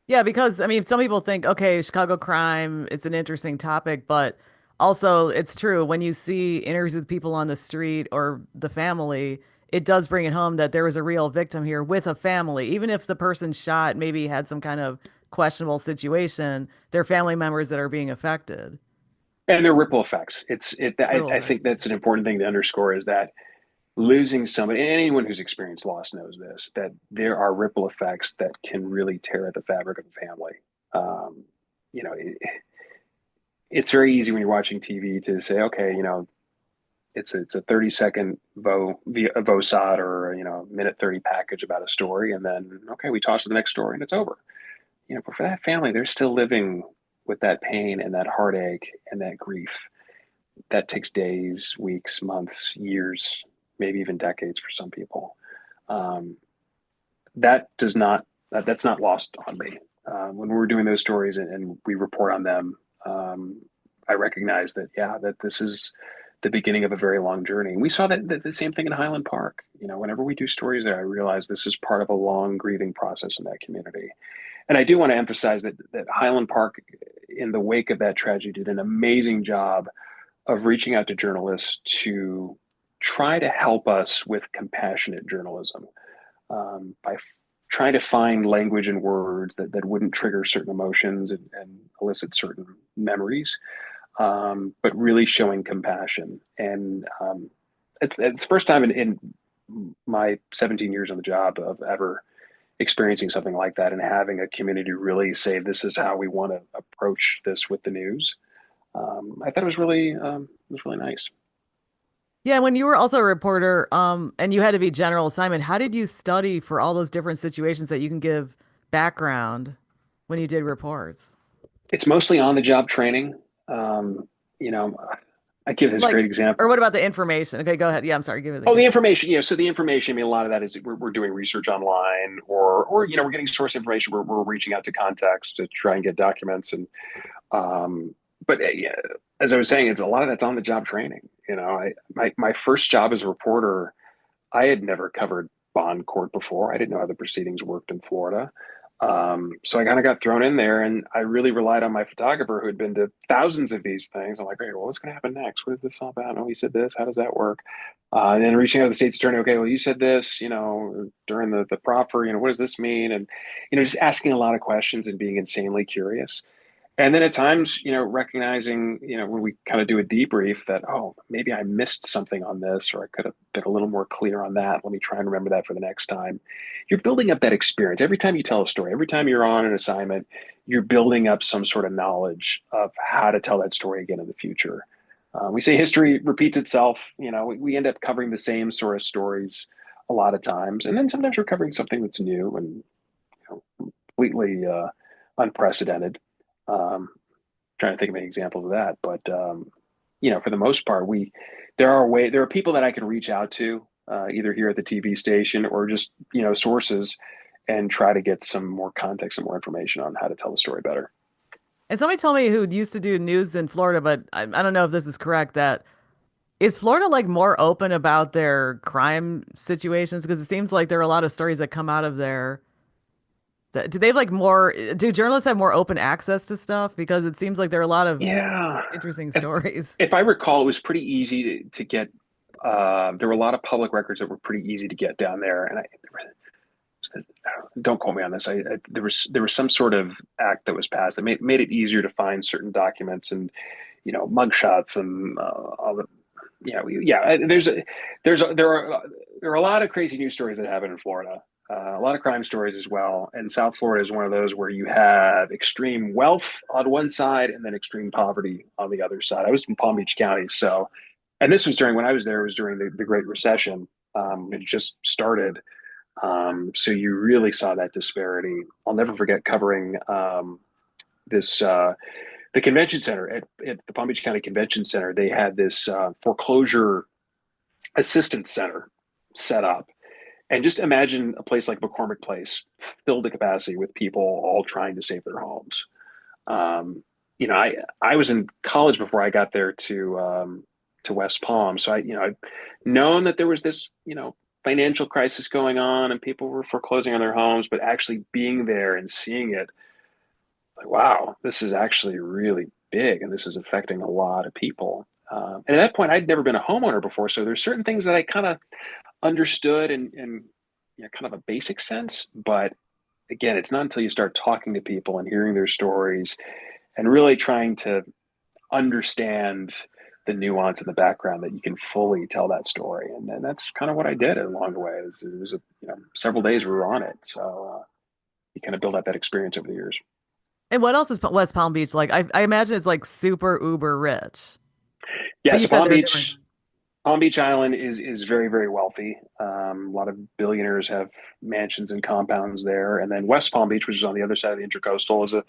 Yeah, because I mean, some people think, okay, Chicago crime, it's an interesting topic, but also it's true when you see interviews with people on the street or the family, it does bring it home that there was a real victim here with a family. Even if the person shot maybe had some kind of questionable situation, they're family members that are being affected. And there are ripple effects. Real I effects. think that's an important thing to underscore is that losing somebody, and anyone who's experienced loss knows this, that there are ripple effects that can really tear at the fabric of a family. Um, you know, it, it's very easy when you're watching TV to say, okay, it's a 30-second VOSOD or minute 30 package about a story, and then okay, we toss to the next story and it's over. But for that family, they're still living with that pain and that heartache and that grief. That takes days, weeks, months, years, maybe even decades for some people. Um, that does not that's not lost on me. When we're doing those stories and we report on them, I recognize that that this is the beginning of a very long journey. And we saw that the same thing in Highland Park. Whenever we do stories there, I realize this is part of a long grieving process in that community. And I do want to emphasize that Highland Park, in the wake of that tragedy, did an amazing job of reaching out to journalists to try to help us with compassionate journalism by trying to find language and words that wouldn't trigger certain emotions and elicit certain memories, but really showing compassion. And it's the first time in my 17 years on the job of ever experiencing something like that and having a community really say, this is how we want to approach this with the news. I thought it was really nice. Yeah, when you were also a reporter, and you had to be general assignment, how did you study for all those different situations that you can give background when you did reports? It's mostly on the job training. Um, you know, I give this great Like, or example. what about the information? Okay, go ahead. Yeah, I'm sorry. Give it Oh, the the. information. So the information. I mean, a lot of that is we're doing research online, or we're getting source information. We're reaching out to contacts to try and get documents, and um, but yeah, as I was saying, it's a lot of that's on the job training. My first job as a reporter, I had never covered bond court before. I didn't know how the proceedings worked in Florida. So I kind of got thrown in there, and I really relied on my photographer who had been to thousands of these things. I'm like, okay, well, what's going to happen next? What is this all about? Oh, he said this. How does that work? And then reaching out to the state's attorney. Okay, well, you said this, during the proffer. What does this mean? And just asking a lot of questions and being insanely curious. And then at times, recognizing, when we kind of do a debrief that, oh, maybe I missed something on this, or I could have been a little more clear on that. Let me try and remember that for the next time. You're building up that experience. Every time you tell a story, every time you're on an assignment, you're building up some sort of knowledge of how to tell that story again in the future. We say history repeats itself. We end up covering the same sort of stories a lot of times. And then sometimes we're covering something that's new and completely unprecedented. Trying to think of any examples of that, but for the most part, there are people that I can reach out to either here at the TV station or just sources and try to get some more context and more information on how to tell the story better. And somebody told me who used to do news in Florida, but I don't know if this is correct, that is Florida like more open about their crime situations? Because it seems like there are a lot of stories that come out of there. Do they have like more, do journalists have more open access to stuff? Because it seems like there are a lot of Yeah, interesting if stories. if I recall, it was pretty easy to get. There were a lot of public records that were pretty easy to get down there, and don't quote me on this. There was some sort of act that was passed that made it easier to find certain documents and mugshots and all the yeah. There are a lot of crazy news stories that happen in Florida. A lot of crime stories as well. And South Florida is one of those where you have extreme wealth on one side and then extreme poverty on the other side. I was in Palm Beach County, so and this was during when I was there. It was during the Great Recession. It just started, so you really saw that disparity. I'll never forget covering this the convention center at the Palm Beach County Convention Center. They had this foreclosure assistance center set up. And just imagine a place like McCormick Place filled to capacity with people all trying to save their homes. I was in college before I got there to West Palm, so I've known that there was this financial crisis going on and people were foreclosing on their homes, but actually being there and seeing it, like, wow, this is actually really big and this is affecting a lot of people. And at that point, I'd never been a homeowner before, so there's certain things that I kind of understood in kind of a basic sense. But again, it's not until you start talking to people and hearing their stories and really trying to understand the nuance in the background that you can fully tell that story. And then that's kind of what I did along the way. It was several days we were on it, so you kind of build up that experience over the years. And what else is West Palm Beach like? I imagine it's like super uber rich. Yeah, But you so said there are different. Palm Beach Island is very, very wealthy. A lot of billionaires have mansions and compounds there, and then West Palm Beach, which is on the other side of the Intercoastal,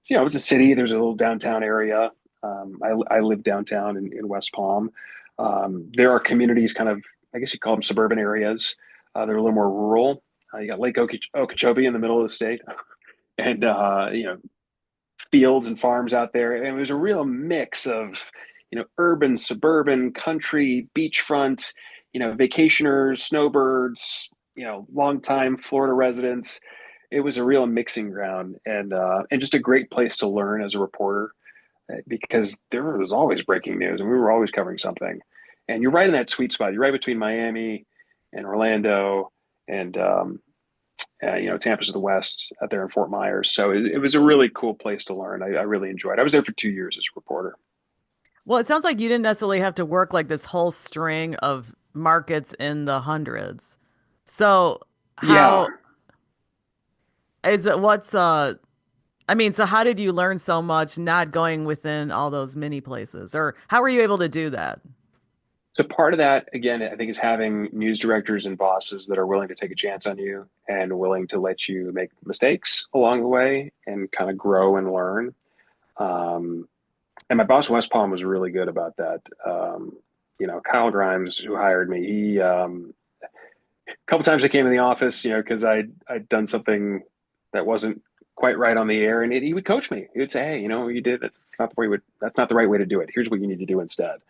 it's a city. There's a little downtown area. I live downtown in West Palm. There are communities, kind of, I guess you call them suburban areas. They're a little more rural. You got Lake Okeechobee in the middle of the state, and fields and farms out there. And it was a real mix of, urban, suburban, country, beachfront, vacationers, snowbirds, longtime Florida residents. It was a real mixing ground and just a great place to learn as a reporter because there was always breaking news and we were always covering something. And you're right in that sweet spot. You're right between Miami and Orlando and Tampa's to the west out there in Fort Myers. So it was a really cool place to learn. I really enjoyed it. I was there for 2 years as a reporter. Well, it sounds like you didn't necessarily have to work like this whole string of markets in the hundreds. So Yeah. how is it what's I mean, so how did you learn so much not going within all those mini places? Or how were you able to do that? So part of that, again, I think is having news directors and bosses that are willing to take a chance on you and willing to let you make mistakes along the way and kind of grow and learn. Um, and my boss, West Palm, was really good about that. Kyle Grimes, who hired me, a couple times I came in the office, because I'd done something that wasn't quite right on the air, and he would coach me. He would say, "Hey, you did that. That's not the right way to do it. Here's what you need to do instead."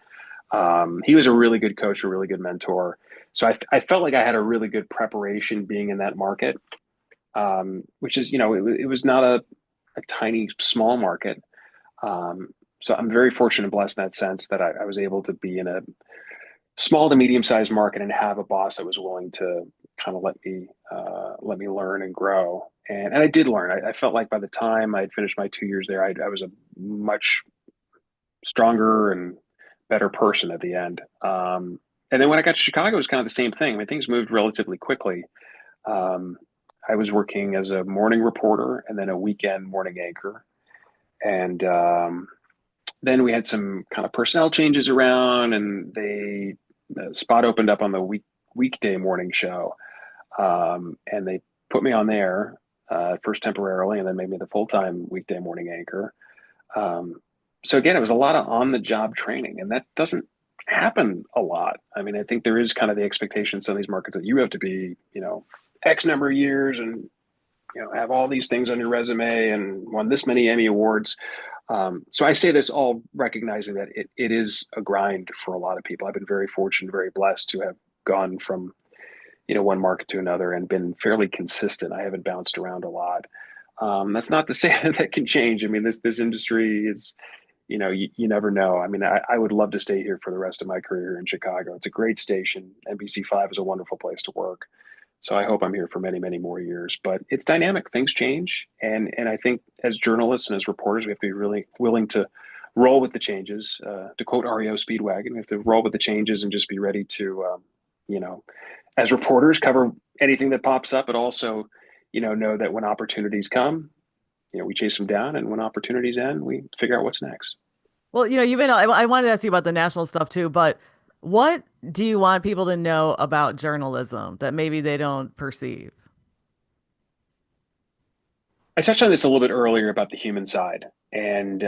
He was a really good coach, a really good mentor. So I felt like I had a really good preparation being in that market, which is, it was not a tiny, small market. So I'm very fortunate and blessed in that sense that I was able to be in a small to medium sized market and have a boss that was willing to kind of let me learn and grow. And I did learn. I felt like by the time I'd finished my 2 years there, I was a much stronger and better person at the end. And then when I got to Chicago, it was kind of the same thing. I mean, things moved relatively quickly. Um, I was working as a morning reporter and then a weekend morning anchor. And then we had some kind of personnel changes around, and the spot opened up on the weekday morning show, and they put me on there first temporarily, and then made me the full time weekday morning anchor. Um, so again, it was a lot of on the job training, and that doesn't happen a lot. I mean, I think there is kind of the expectation in some of these markets that you have to be, X number of years and have all these things on your resume and won this many Emmy awards. So I say this all recognizing that it is a grind for a lot of people. I've been very fortunate, very blessed to have gone from one market to another and been fairly consistent. I haven't bounced around a lot. That's not to say that can change. I mean, this industry is, you never know. I mean, I would love to stay here for the rest of my career in Chicago. It's a great station. NBC5 is a wonderful place to work. So I hope I'm here for many, many more years. But it's dynamic. Things change, and I think as journalists and as reporters, we have to be really willing to roll with the changes. To quote REO Speedwagon, we have to roll with the changes and just be ready to, you know, as reporters, cover anything that pops up, but also, know that when opportunities come, we chase them down, and when opportunities end, we figure out what's next. Well, you've been, I wanted to ask you about the national stuff too, but what do you want people to know about journalism that maybe they don't perceive? I touched on this a little bit earlier about the human side, and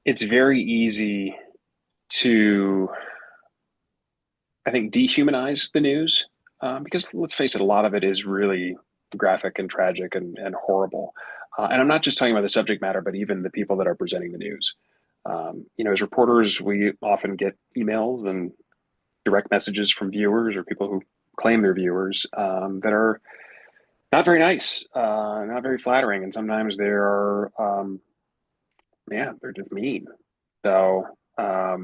it's very easy to, I think, dehumanize the news because let's face it, a lot of it is really graphic and tragic and horrible. And I'm not just talking about the subject matter, but even the people that are presenting the news. As reporters, we often get emails and direct messages from viewers or people who claim they're viewers that are not very nice, not very flattering, and sometimes they're, yeah, they're just mean. So I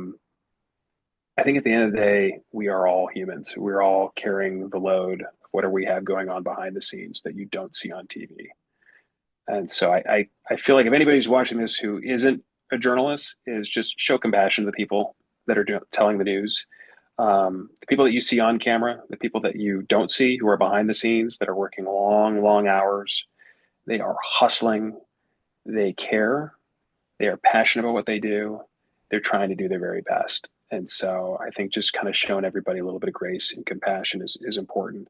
think at the end of the day, we are all humans. We're all carrying the load of whatever we have going on behind the scenes that you don't see on TV. And so I feel like if anybody's watching this who isn't a journalist, is just show compassion to the people that are telling the news. The people that you see on camera, the people that you don't see who are behind the scenes that are working long, long hours, they are hustling, they care, they are passionate about what they do, they're trying to do their very best. And so I think just kind of showing everybody a little bit of grace and compassion is important.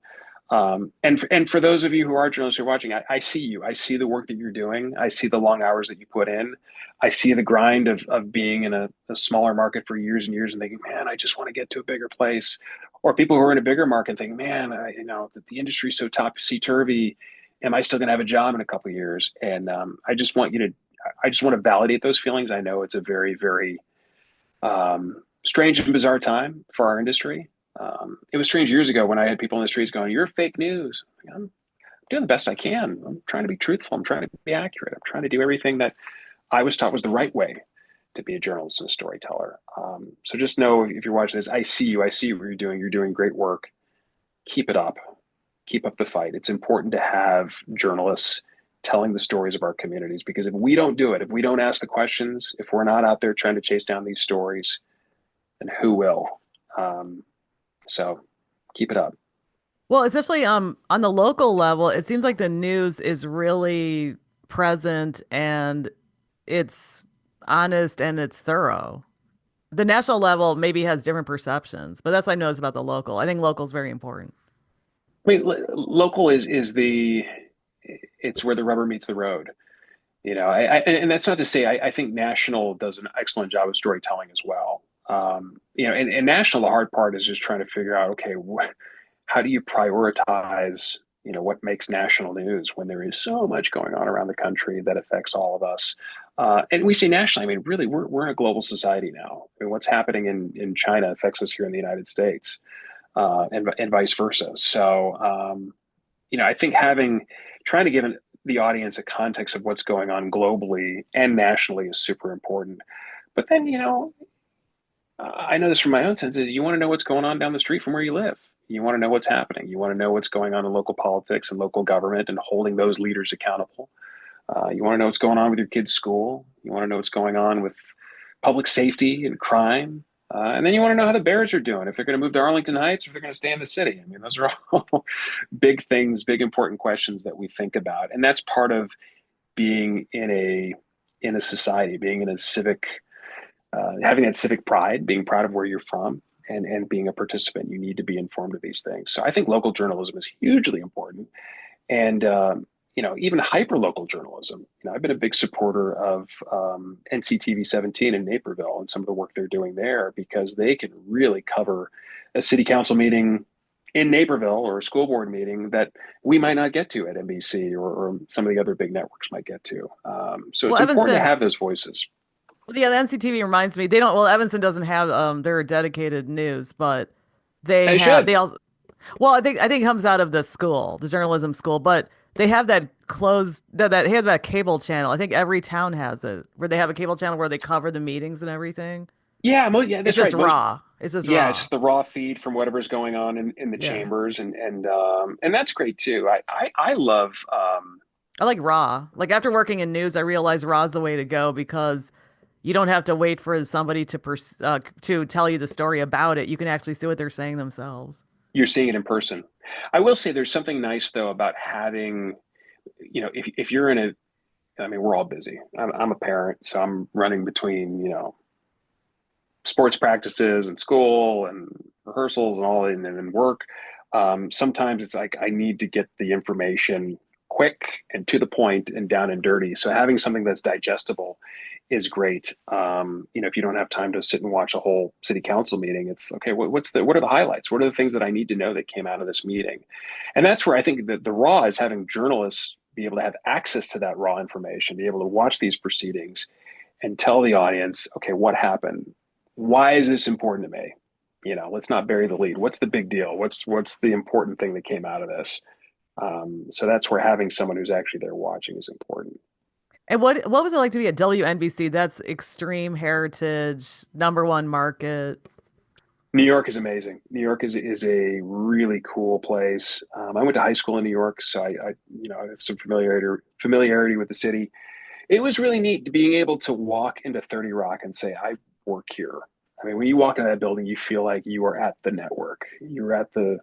And for those of you who are journalists who are watching, I see you. I see the work that you're doing. I see the long hours that you put in. I see the grind of being in a smaller market for years and years and thinking, man, I just want to get to a bigger place. Or people who are in a bigger market thinking, man, the industry's so topsy turvy. Am I still going to have a job in a couple of years? And I just want to validate those feelings. I know it's a very, very strange and bizarre time for our industry. It was strange years ago when I had people in the streets going, "You're fake news." I'm doing the best I can. I'm trying to be truthful. I'm trying to be accurate. I'm trying to do everything that I was taught was the right way to be a journalist and a storyteller. So just know if you're watching this, I see you. I see what you're doing. You're doing great work. Keep it up. Keep up the fight. It's important to have journalists telling the stories of our communities because if we don't do it, if we don't ask the questions, if we're not out there trying to chase down these stories, then who will? So keep it up. Well, especially on the local level, it seems like the news is really present and it's honest and it's thorough. The national level maybe has different perceptions, but that's what I noticed about the local. I think local is very important. I mean, local is the it's where the rubber meets the road. And that's not to say I think national does an excellent job of storytelling as well. And national, the hard part is just trying to figure out, okay, how do you prioritize, what makes national news when there is so much going on around the country that affects all of us. And we say nationally, I mean, really, we're in a global society now. I mean, what's happening in China affects us here in the United States, and vice versa. So, I think trying to give the audience a context of what's going on globally and nationally is super important. But then, I know this from my own senses. You want to know what's going on down the street from where you live. You want to know what's happening. You want to know what's going on in local politics and local government and holding those leaders accountable. You want to know what's going on with your kid's school. You want to know what's going on with public safety and crime. And then you want to know how the Bears are doing, if they're going to move to Arlington Heights or if they're going to stay in the city. I mean, those are all big things, big important questions that we think about. And that's part of being in a society, being in a civic, having that civic pride, being proud of where you're from, and being a participant. You need to be informed of these things. So I think local journalism is hugely important. And even hyper local journalism. I've been a big supporter of NCTV 17 in Naperville and some of the work they're doing there because they can really cover a city council meeting in Naperville or a school board meeting that we might not get to at NBC or some of the other big networks might get to. So Well, it's important to Evanston, have those voices. well, yeah, the NCTV reminds me they don't. Well, Evanston doesn't have their dedicated news, but They they should. also. Well, I think it comes out of the school, the journalism school, but they have that closed that they have that cable channel. I think every town has it, where they have a cable channel where they cover the meetings and everything. Yeah, It's that's just right. Most raw. It's just Yeah, it's raw. just the raw feed from whatever's going on in the Yeah. chambers, and that's great too. I love I like raw. Like after working in news, I realized raw is the way to go because you don't have to wait for somebody to tell you the story about it. You can actually see what they're saying themselves. you're seeing it in person. I will say there's something nice though about having, if you're in a, I mean, we're all busy. I'm a parent, so I'm running between, sports practices and school and rehearsals and all, and then work. Sometimes it's like I need to get the information quick and to the point and down and dirty. So having something that's digestible is great. If you don't have time to sit and watch a whole city council meeting, it's okay. What are the highlights? What are the things that I need to know that came out of this meeting? And that's where I think that the raw is having journalists be able to have access to that raw information, be able to watch these proceedings and tell the audience, okay, what happened? Why is this important to me? Let's not bury the lead. What's the big deal? What's the important thing that came out of this? So that's where having someone who's actually there watching is important. And what was it like to be at WNBC? That's extreme heritage, number one market. New York is amazing. New York is a really cool place. I went to high school in New York, so I have some familiarity with the city. It was really neat being able to walk into 30 Rock and say, I work here. I mean, when you walk into that building, you feel like you are at the network. You're at the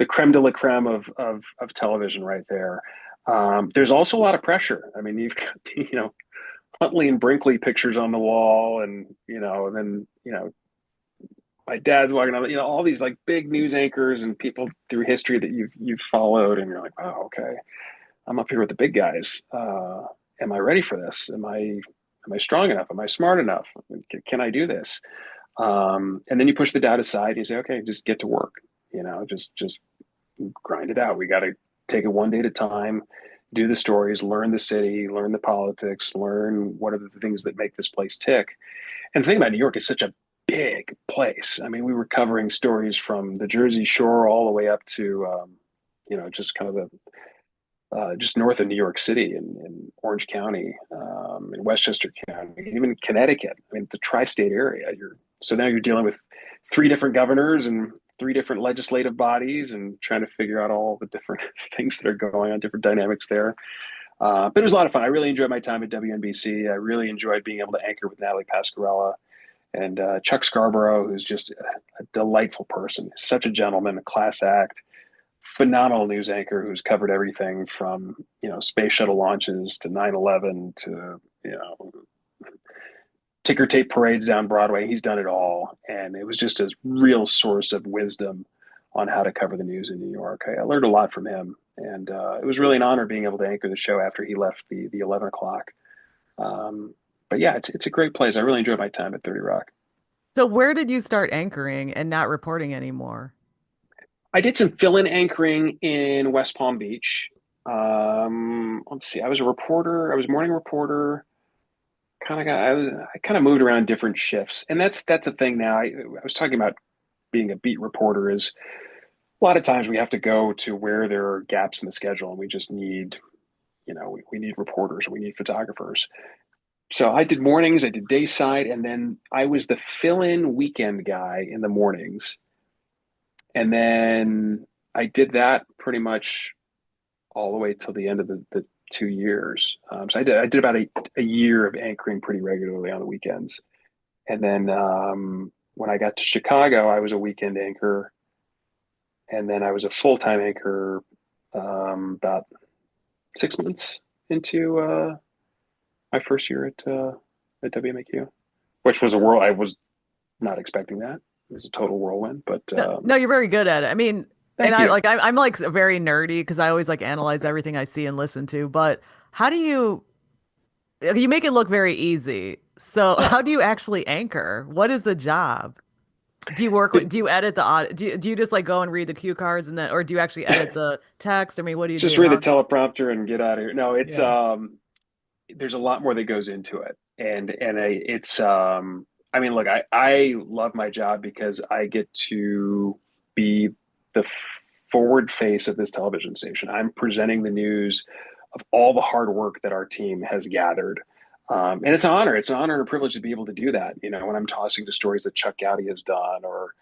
creme de la creme of television right there. There's also a lot of pressure. I mean, you've got, Huntley and Brinkley pictures on the wall, and then, my dad's walking on, all these like big news anchors and people through history that you've followed, and you're like, oh, okay, I'm up here with the big guys. Am I ready for this? Am I strong enough? Am I smart enough? Can I do this? And then you push the doubt aside and you say, okay, just get to work. Just grind it out. We got to take it one day at a time, do the stories, learn the city, learn the politics, learn what are the things that make this place tick. And the thing about New York is such a big place. I mean, we were covering stories from the Jersey Shore all the way up to, just kind of just north of New York City in Orange County, in Westchester County, even Connecticut. I mean, the tri-state area. So now you're dealing with three different governors and three different legislative bodies, and trying to figure out all the different things that are going on, different dynamics there. But it was a lot of fun. I really enjoyed my time at WNBC. I really enjoyed being able to anchor with Natalie Pasquarella and Chuck Scarborough, who's just a delightful person, such a gentleman, a class act, phenomenal news anchor who's covered everything from space shuttle launches to 9/11 to ticker tape parades down Broadway. He's done it all, and it was just a real source of wisdom on how to cover the news in New York. I learned a lot from him, and it was really an honor being able to anchor the show after he left the 11 o'clock. Um, but yeah, it's a great place. I really enjoyed my time at 30 Rock. So where did you start anchoring and not reporting anymore? I did some fill-in anchoring in West Palm Beach. Let's see. I was a reporter. I was a morning reporter. I kind of moved around different shifts, and that's a thing now. I was talking about being a beat reporter is a lot of times we have to go to where there are gaps in the schedule, and we just need, we need reporters, we need photographers. So I did mornings, I did day side, and then I was the fill-in weekend guy in the mornings. And then I did that pretty much all the way till the end of the 2 years. So I did about a year of anchoring pretty regularly on the weekends. And then when I got to Chicago, I was a weekend anchor, and then I was a full time anchor about 6 months into my first year at WMAQ, which was a world I was not expecting that. It was a total whirlwind, but No, no, you're very good at it. I mean, and thank you. I'm like very nerdy because I always like analyze everything I see and listen to. But how do you make it look very easy? So how do you actually anchor? What is the job? Do you edit the aud do you just like go and read the cue cards and then or do you actually edit the text? I mean, what do you Just do? read the How? teleprompter and get out of here. No, it's Yeah. there's a lot more that goes into it, it's I mean, look, I love my job because I get to be the forward face of this television station. I'm presenting the news of all the hard work that our team has gathered. And it's an honor. It's an honor and a privilege to be able to do that. When I'm tossing to stories that Chuck Gowdy has done, or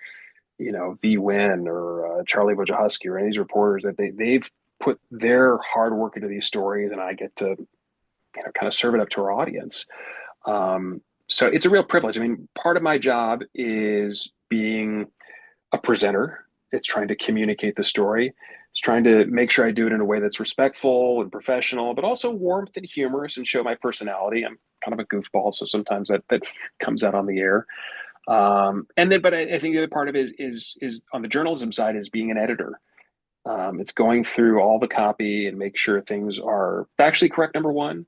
V. Wynn, or Charlie Wojciechowski, or any of these reporters that they've put their hard work into these stories, and I get to kind of serve it up to our audience. So it's a real privilege. I mean, part of my job is being a presenter. It's trying to communicate the story. It's trying to make sure I do it in a way that's respectful and professional, but also warmth and humorous and show my personality. I'm kind of a goofball, so sometimes that comes out on the air. But I think the other part of it is on the journalism side is being an editor. It's going through all the copy and make sure things are factually correct, number one.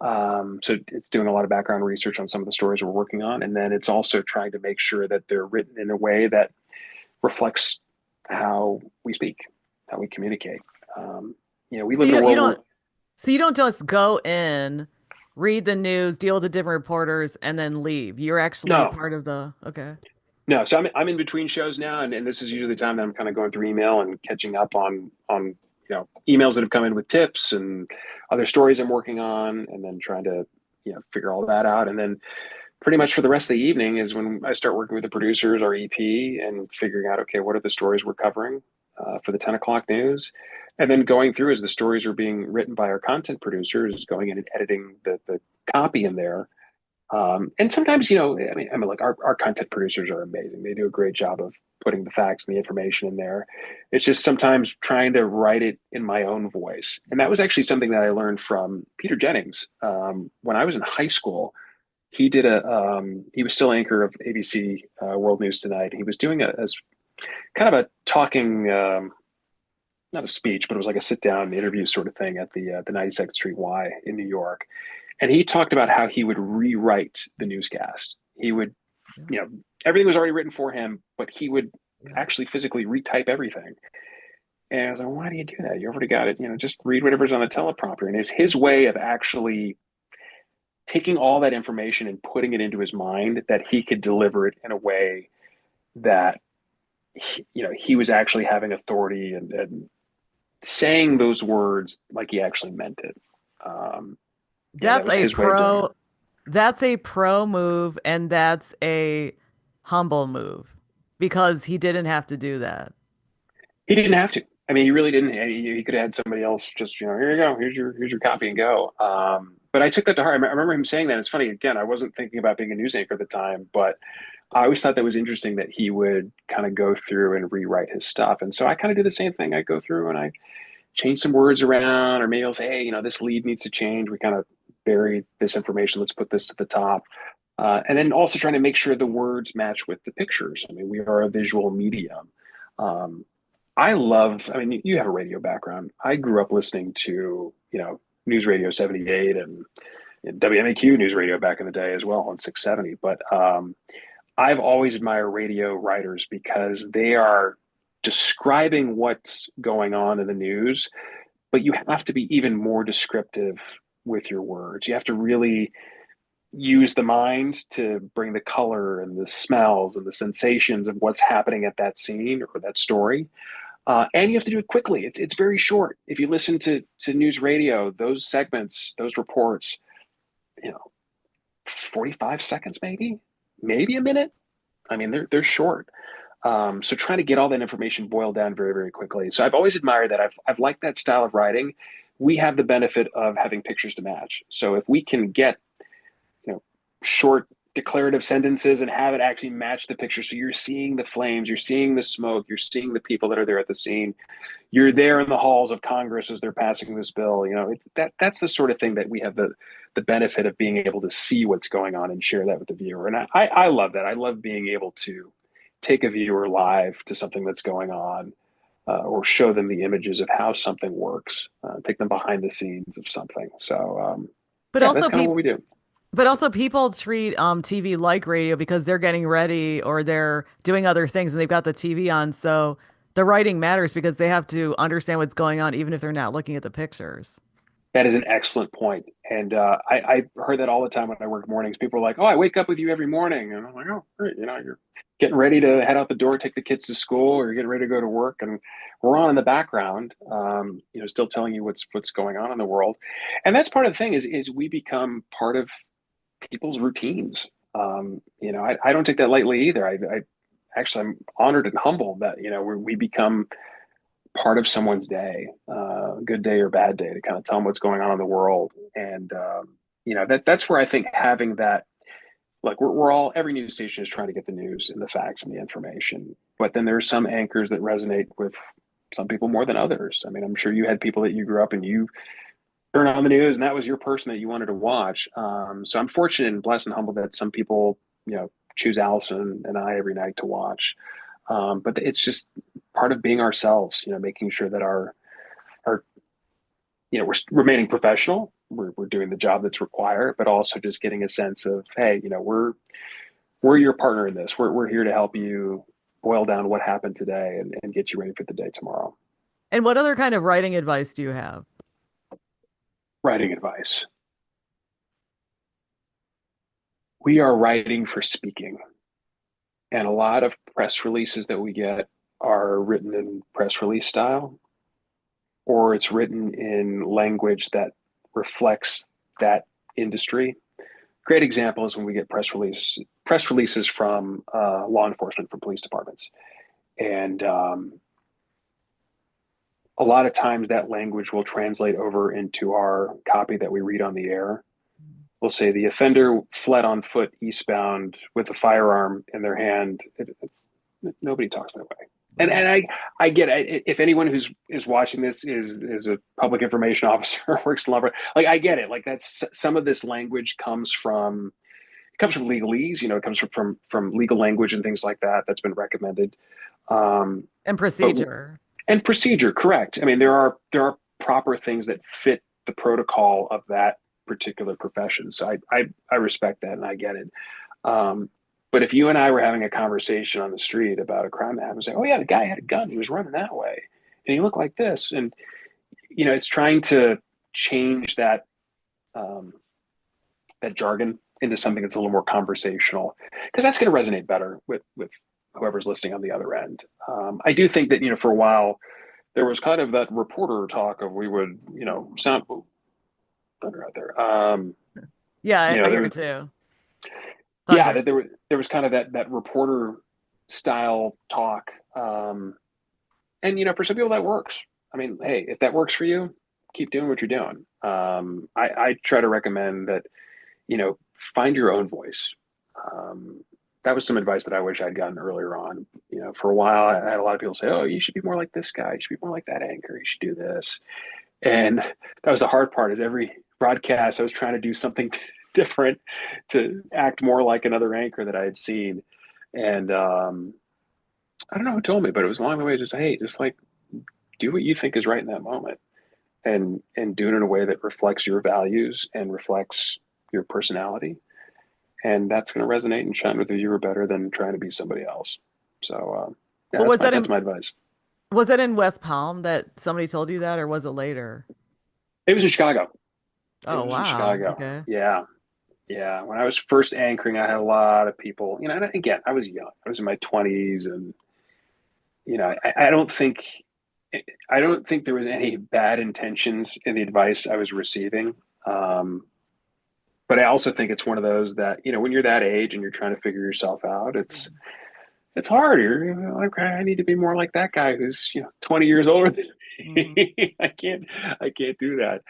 So it's doing a lot of background research on some of the stories we're working on. And then it's also trying to make sure that they're written in a way that reflects how we speak, how we communicate. We So live in a you world where, don't so you don't just go in, read the news, deal with the different reporters, and then leave. You're actually no, part of the okay. no. So I'm in between shows now. And this is usually the time that I'm kind of going through email and catching up on emails that have come in with tips and other stories I'm working on, and then trying to, figure all that out. And then pretty much for the rest of the evening is when I start working with the producers, our EP, and figuring out, okay, what are the stories we're covering for the 10 o'clock news? And then going through as the stories are being written by our content producers, going in and editing the copy in there. And sometimes, like our content producers are amazing. They do a great job of putting the facts and the information in there. It's just sometimes trying to write it in my own voice. And that was actually something that I learned from Peter Jennings. When I was in high school, he was still anchor of ABC World News Tonight. He was doing a kind of a talking, not a speech, but it was like a sit down interview sort of thing at the 92nd Street Y in New York. And he talked about how he would rewrite the newscast. He would, Yeah, you know, everything was already written for him, but he would yeah. actually physically retype everything. And I was like, why do you do that? You already got it. Just read whatever's on the teleprompter. And it's his way of actually taking all that information and putting it into his mind that he could deliver it in a way that he was actually having authority and saying those words like he actually meant it. That That's was a his way of doing it. pro that's a pro move and that's a humble move because he didn't have to do that. He didn't have to. I mean, he really didn't. He could have had somebody else just, here you go, here's your copy and go. But I took that to heart. I remember him saying that. It's funny. Again, I wasn't thinking about being a news anchor at the time, but I always thought that was interesting that he would kind of go through and rewrite his stuff. And so I kind of do the same thing. I go through and I change some words around, or maybe I'll say, hey, this lead needs to change. We kind of buried this information. Let's put this at the top. And then also trying to make sure the words match with the pictures. I mean, we are a visual medium. Um, I mean, you have a radio background. I grew up listening to, News Radio 78 and WMAQ News Radio back in the day as well on 670. But I've always admired radio writers because they are describing what's going on in the news, but you have to be even more descriptive with your words. You have to really use the mind to bring the color and the smells and the sensations of what's happening at that scene or that story. And you have to do it quickly. It's very short. If you listen to news radio, those segments, those reports, you know, 45 seconds, maybe a minute. I mean, they're short. So trying to get all that information boiled down very, very quickly. So I've always admired that. I've liked that style of writing. We have the benefit of having pictures to match. So if we can get, short declarative sentences and have it actually match the picture. So you're seeing the flames, you're seeing the smoke, you're seeing the people that are there at the scene. You're there in the halls of Congress as they're passing this bill. That's the sort of thing that we have the benefit of being able to see what's going on and share that with the viewer. And I love that. I love being able to take a viewer live to something that's going on, or show them the images of how something works, take them behind the scenes of something. So, But yeah, that's also kind of people what we do. But also people treat TV like radio because they're getting ready or they're doing other things and they've got the TV on. So the writing matters because they have to understand what's going on even if they're not looking at the pictures. That is an excellent point. And I heard that all the time when I work mornings. People are like, oh, I wake up with you every morning. And I'm like, oh, great. You're getting ready to head out the door, take the kids to school, or you're getting ready to go to work. And we're on in the background, still telling you what's going on in the world. And that's part of the thing is we become part of people's routines. I don't take that lightly either. Actually, I'm honored and humbled that, we become part of someone's day, good day or bad day, to kind of tell them what's going on in the world. And, that's where I think having that, like we're all, every news station is trying to get the news and the facts and the information. But then there's some anchors that resonate with some people more than others. I mean, I'm sure you had people that you grew up and you turn on the news and that was your person that you wanted to watch. So I'm fortunate and blessed and humbled that some people, choose Allison and I every night to watch. But it's just part of being ourselves, making sure that our we're remaining professional. We're doing the job that's required, but also just getting a sense of, hey, we're your partner in this. We're here to help you boil down what happened today and get you ready for the day tomorrow. And what other kind of writing advice do you have? Writing advice. We are writing for speaking. And a lot of press releases that we get are written in press release style, or it's written in language that reflects that industry. Great example is when we get press releases from law enforcement, from police departments, and a lot of times that language will translate over into our copy that we read on the air. We'll say the offender fled on foot eastbound with a firearm in their hand. Nobody talks that way. And I get it. If anyone is watching this is a public information officer, works in law, like I get it. Like that's some of this language comes from legalese. It comes from legal language and things like that that's been recommended. Um, And but procedure. and procedure, correct. I mean, there are proper things that fit the protocol of that particular profession. So I respect that and I get it. Um, but if you and I were having a conversation on the street about a crime that happened, say, oh yeah, the guy had a gun, he was running that way, and he looked like this, and it's trying to change um, that jargon into something that's a little more conversational, because that's going to resonate better with whoever's listening on the other end. I do think that for a while there was kind of that reporter talk of we would sound thunder out there. Yeah, I hear There it too. yeah, Thunder. there was kind of that reporter style talk, and for some people that works. I mean, hey, if that works for you, keep doing what you're doing. I try to recommend that find your own voice. Um, that was some advice that I wish I'd gotten earlier on. For a while, I had a lot of people say, "Oh, you should be more like this guy. You should be more like that anchor. You should do this." And that was the hard part. Is every broadcast I was trying to do something different to act more like another anchor that I had seen. And I don't know who told me, but it was along the way. Just hey, just like do what you think is right in that moment, and do it in a way that reflects your values and reflects your personality, and that's going to resonate and shine with the viewer better than trying to be somebody else. So yeah, But that's my advice. was that in West Palm that somebody told you that, or was it later? It was in Chicago. It Oh, was in wow. Chicago. Okay. Yeah, yeah. When I was first anchoring, I had a lot of people. And again, I was young. I was in my 20s, and I don't think there was any bad intentions in the advice I was receiving. Um, but I also think it's one of those that when you're that age and you're trying to figure yourself out, it's hard. Like, I need to be more like that guy who's 20 years older than Mhm. me. I can't do that.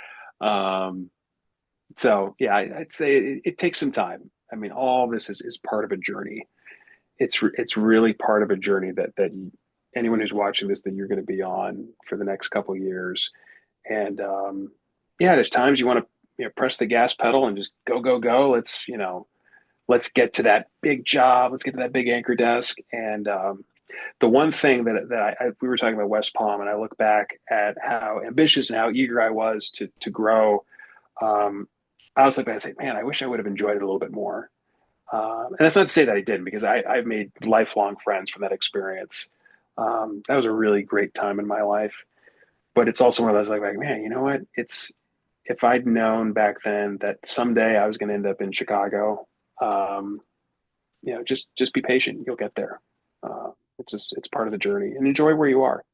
So yeah, I'd say it takes some time. I mean, all this is part of a journey. It's really part of a journey that anyone who's watching this, that you're going to be on for the next couple of years. And yeah, there's times you want to press the gas pedal and just go go go. Let's get to that big job. Let's get to that big anchor desk. And the one thing that we were talking about West Palm, and I look back at how ambitious and how eager I was to grow. Um, I was like, I say, man, I wish I would have enjoyed it a little bit more. And that's not to say that I didn't, because I've made lifelong friends from that experience. That was a really great time in my life. But it's also one of those like, man, you know what? It's if I'd known back then that someday I was going to end up in Chicago, um, just be patient. You'll get there. It's part of the journey, and enjoy where you are.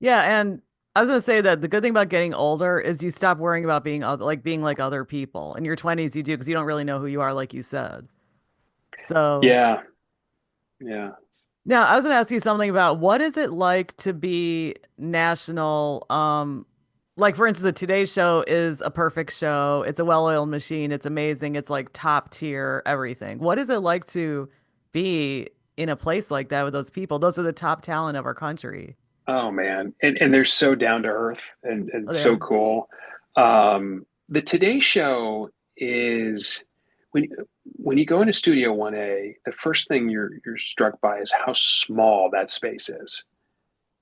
Yeah, and I was gonna say that the good thing about getting older is you stop worrying about being other, like being like other people. In your 20s, you do because you don't really know who you are, like you said. So Yeah, yeah. now I was gonna ask you something about what is it like to be national? Like for instance, the Today Show is a perfect show. It's a well-oiled machine. It's amazing. It's like top tier everything. What is it like to be in a place like that with those people? Those are the top talent of our country. Oh man, and they're so down to earth and Oh, they so are. cool. The Today Show is when when you go into Studio 1A, the first thing you're struck by is how small that space is.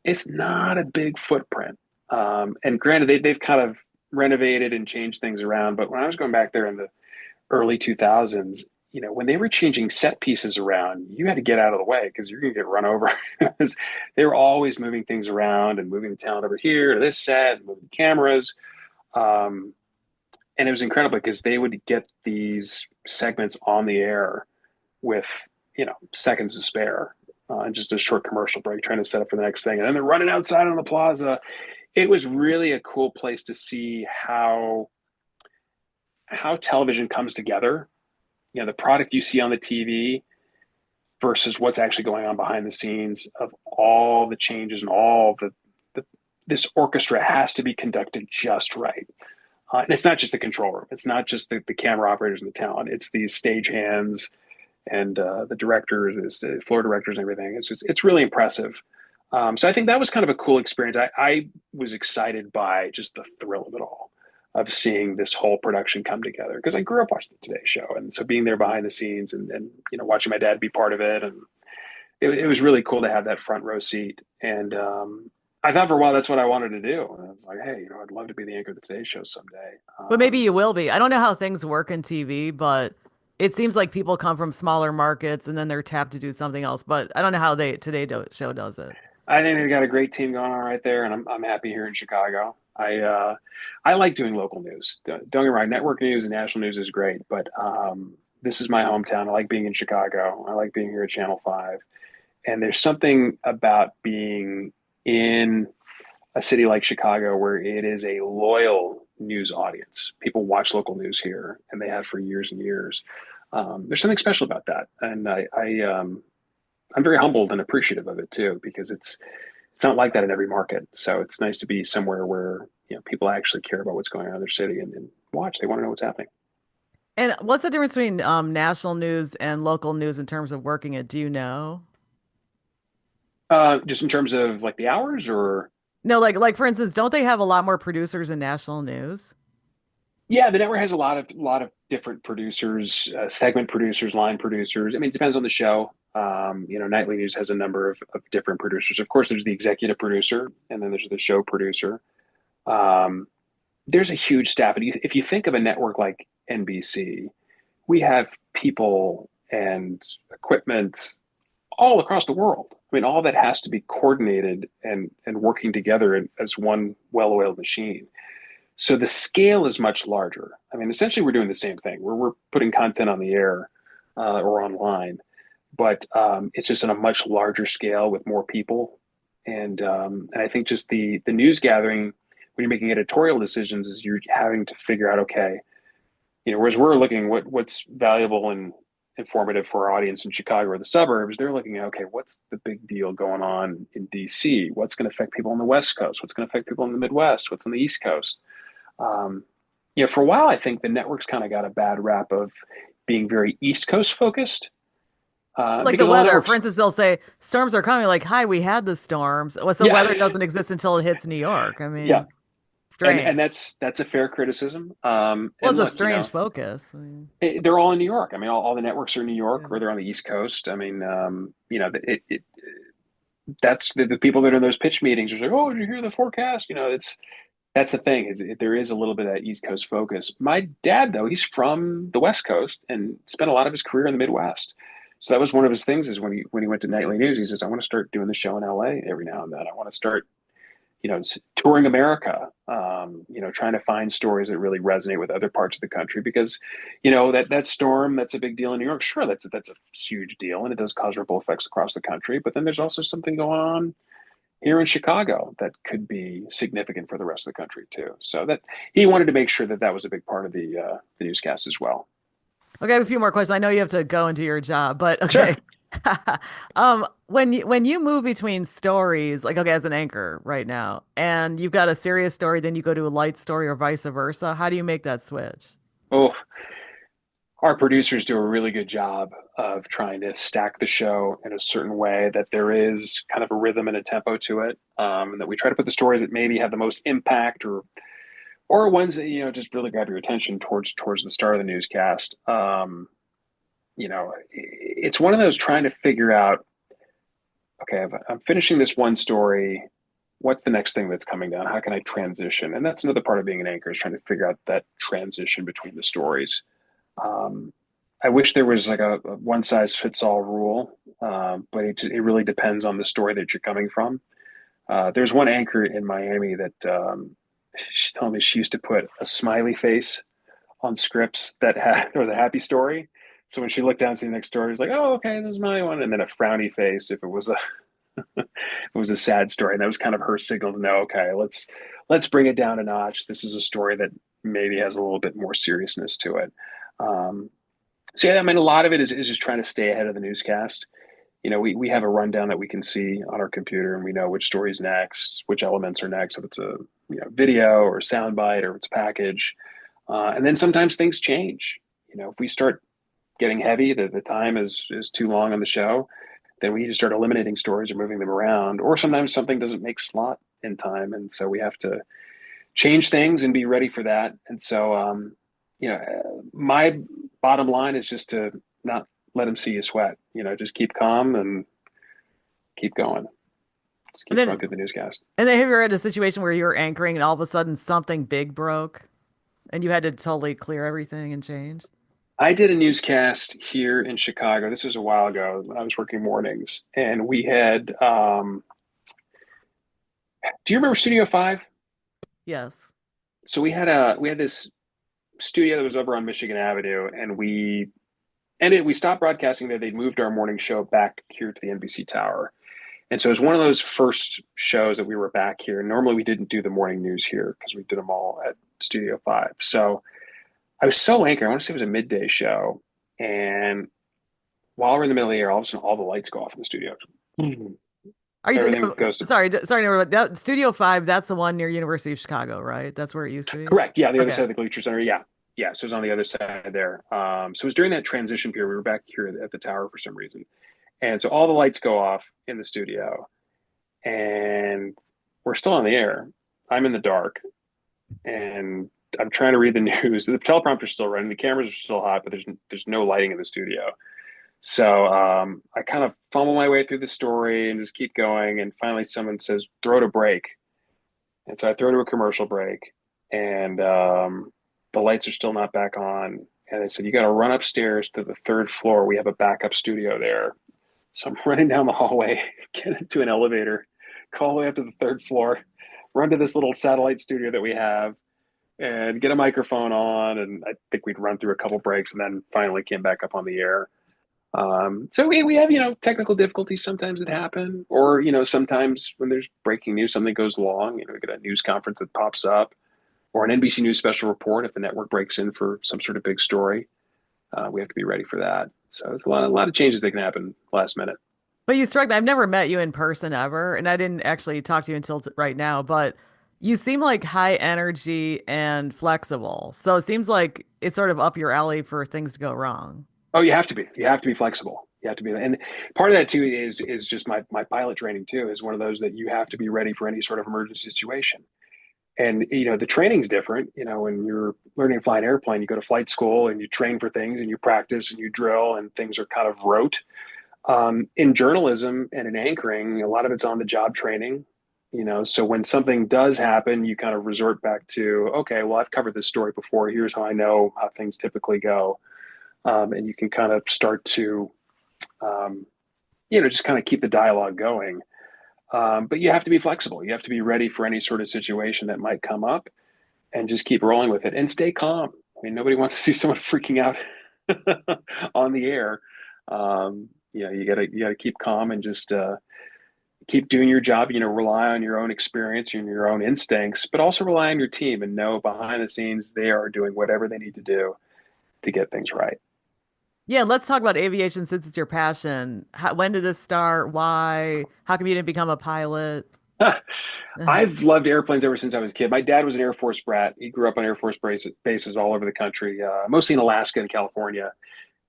It's not a big footprint. And granted, they've kind of renovated and changed things around, but when I was going back there in the early 2000s, when they were changing set pieces around, you had to get out of the way because you're going to get run over. They were always moving things around and moving the talent over here to this set, and moving cameras. Um, and it was incredible because they would get these segments on the air with, seconds to spare. And just a short commercial break trying to set up for the next thing. And then they're running outside on the plaza. It was really a cool place to see how television comes together. The product you see on the TV versus what's actually going on behind the scenes of all the changes and all the this orchestra has to be conducted just right. And it's not just the control room. It's not just the camera operators and the talent. It's these stage hands and the directors, the floor directors and everything. It's really impressive. So I think that was kind of a cool experience. I was excited by just the thrill of it all, of seeing this whole production come together because I grew up watching the Today Show, and so being there behind the scenes and watching my dad be part of it, and it was really cool to have that front row seat. And I thought for a while that's what I wanted to do. And I was like, hey, I'd love to be the anchor of the Today Show someday. But maybe you will be. I don't know how things work in TV, but it seems like people come from smaller markets and then they're tapped to do something else. But I don't know how they Show does it. I think they've got a great team going on right there, and I'm happy here in Chicago. I like doing local news. Don't get me wrong, network news and national news is great, but this is my hometown. I like being in Chicago. I like being here at Channel 5. And there's something about being in a city like Chicago where it is a loyal news audience. People watch local news here, and they have for years and years. There's something special about that, and I'm very humbled and appreciative of it too, because it's not like that in every market. So it's nice to be somewhere where people actually care about what's going on in their city and watch. They want to know what's happening. And what's the difference between national news and local news in terms of working it? Do you know? Just in terms of like the hours, or No, like for instance, don't they have a lot more producers in national news? yeah, the network has a lot of different producers, segment producers, line producers. I mean, it depends on the show. Nightly news has a number of different producers. Of course, there's the executive producer, and then there's the show producer. Um, there's a huge staff. And if you think of a network like NBC, we have people and equipment all across the world. I mean, all that has to be coordinated and working together as one well-oiled machine. So the scale is much larger. I mean, essentially, we're doing the same thing. We're putting content on the air or online, but it's just on a much larger scale with more people. And I think just the news gathering when you're making editorial decisions is you're having to figure out, okay, whereas we're looking what's valuable and informative for our audience in Chicago or the suburbs, they're looking at, okay, what's the big deal going on in DC? What's going to affect people on the West Coast? What's going to affect people in the Midwest? What's on the East Coast? Um, for a while, I think the networks kind of got a bad rap of being very East Coast focused Like the because all the weather. For networks, instance, they'll say storms are coming. Like, hi, we had the storms. Well, so yeah, weather doesn't exist until it hits New York. I yeah, mean, and strange. that's a fair criticism. Well, And it's a look, strange focus. I mean, they're all in New York. I mean, all the networks are in New yeah. York or they're on the East Coast. I mean, that's the people that are in those pitch meetings are like, oh, did you hear the forecast? That's the thing is there is a little bit of that East Coast focus. My dad, though, he's from the West Coast and spent a lot of his career in the Midwest. So that was one of his things is when he went to nightly news, he says, I want to start doing the show in LA every now and then. I want to start, touring America, trying to find stories that really resonate with other parts of the country because, that storm, that's a big deal in New York. Sure, that's a huge deal and it does cause ripple effects across the country. But then there's also something going on here in Chicago that could be significant for the rest of the country too. So that he wanted to make sure that that was a big part of the newscast as well. Okay, I have a few more questions. I know you have to go into your job, but okay. Sure. When you move between stories, like okay, as an anchor right now, and you've got a serious story, then you go to a light story or vice versa, how do you make that switch? Oh, our producers do a really good job of trying to stack the show in a certain way that there is kind of a rhythm and a tempo to it, and that we try to put the stories that maybe have the most impact or ones that just really grab your attention towards the start of the newscast. It's one of those trying to figure out, okay, I'm finishing this one story. What's the next thing that's coming down? How can I transition? And that's another part of being an anchor is trying to figure out that transition between the stories. Um, I wish there was like a one size fits all rule, but it really depends on the story that you're coming from. There's one anchor in Miami that she told me she used to put a smiley face on scripts that had or the happy story. So when she looked down to see the next story, it was like, "Oh, okay, this is my one," and then a frowny face if it was a it was a sad story. And that was kind of her signal to know, okay, let's bring it down a notch. This is a story that maybe has a little bit more seriousness to it. Um, so yeah, I mean, a lot of it is just trying to stay ahead of the newscast. We have a rundown that we can see on our computer, and we know which story's next, which elements are next, if it's a video or a soundbite or if it's a package. And then sometimes things change. If we start getting heavy, the time is too long on the show, then we need to start eliminating stories or moving them around. Or sometimes something doesn't make slot in time, and so we have to change things and be ready for that. And so, my bottom line is just to not let them see you sweat. Just keep calm and keep going. Just And keep then going through the newscast. and then have you ever had a situation where you were anchoring and all of a sudden something big broke and you had to totally clear everything and change? I did a newscast here in Chicago. This was a while ago when I was working mornings, and we had. Do you remember Studio Five? Yes. So we had this studio that was over on Michigan Avenue, and we stopped broadcasting there. They moved our morning show back here to the NBC Tower, and so it was one of those first shows that we were back here. Normally, we didn't do the morning news here because we did them all at Studio Five. So I was so anchored. I want to say it was a midday show, and while we're in the middle of the air, all of a sudden, all the lights go off in the studio. Are you Everything no, goes to sorry, sorry, but that Studio 5, that's the one near University of Chicago, right? That's where it used to be. correct. Yeah, the other Okay. side of the Gleacher Center. Yeah, yeah. So it was on the other side there. So it was during that transition period. We were back here at the tower for some reason, and so all the lights go off in the studio, and we're still on the air. I'm in the dark, and I'm trying to read the news. The teleprompter's still running. The cameras are still hot, but there's no lighting in the studio. So I kind of fumble my way through the story and just keep going. And finally, someone says, "Throw to break." And so I throw to a commercial break, and the lights are still not back on. And they said, "You got to run upstairs to the third floor. We have a backup studio there." So I'm running down the hallway, get into an elevator, go all the way up to the third floor, run to this little satellite studio that we have, and get a microphone on. And I think we'd run through a couple breaks and then finally came back up on the air. So we have, technical difficulties sometimes that happen, or, sometimes when there's breaking news, something goes long, we get a news conference that pops up or an NBC News special report. If the network breaks in for some sort of big story, we have to be ready for that. So there's a lot of changes that can happen last minute. But you strike me. I've never met you in person ever, and I didn't actually talk to you until right now, but you seem like high energy and flexible. So it seems like it's sort of up your alley for things to go wrong. Oh, you have to be flexible. You have to be, and part of that too is just my pilot training too is one of those that you have to be ready for any sort of emergency situation. And the training's different. When you're learning to fly an airplane, you go to flight school and you train for things and you practice and you drill and things are kind of rote. In journalism and in anchoring, a lot of it's on the job training. So when something does happen, you kind of resort back to, okay, well, I've covered this story before. Here's how I know how things typically go. And you can kind of start to, um, just kind of keep the dialogue going. But you have to be flexible. You have to be ready for any sort of situation that might come up and just keep rolling with it and stay calm. I mean, nobody wants to see someone freaking out on the air. You gotta keep calm and just keep doing your job, rely on your own experience and your own instincts, but also rely on your team and know behind the scenes they are doing whatever they need to do to get things right. Yeah, let's talk about aviation since it's your passion. When did this start? Why? How come you didn't become a pilot? I've loved airplanes ever since I was a kid. My dad was an Air Force brat. He grew up on Air Force bases all over the country, mostly in Alaska and California.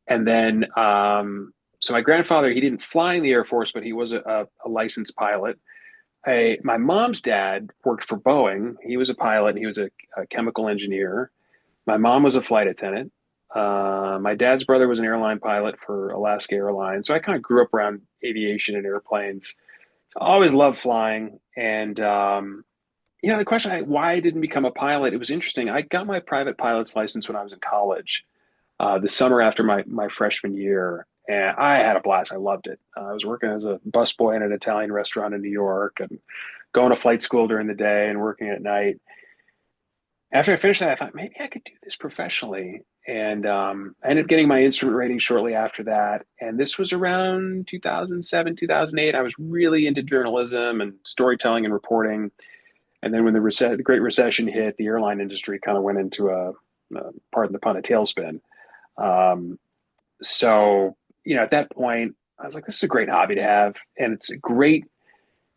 And then, so my grandfather, he didn't fly in the Air Force, but he was a licensed pilot. My mom's dad worked for Boeing. He was a pilot. He was a chemical engineer. My mom was a flight attendant. My dad's brother was an airline pilot for Alaska Airlines. So I kind of grew up around aviation and airplanes. I always loved flying. And, the question, why I didn't become a pilot, it was interesting. I got my private pilot's license when I was in college, the summer after my freshman year. And I had a blast. I loved it. I was working as a busboy in an Italian restaurant in New York and going to flight school during the day and working at night. After I finished that, I thought maybe I could do this professionally. And I ended up getting my instrument rating shortly after that. And this was around 2007, 2008. I was really into journalism and storytelling and reporting. And then when the Great Recession hit, the airline industry kind of went into pardon the pun, a tailspin. Um, so, at that point, I was like, this is a great hobby to have. And it's a great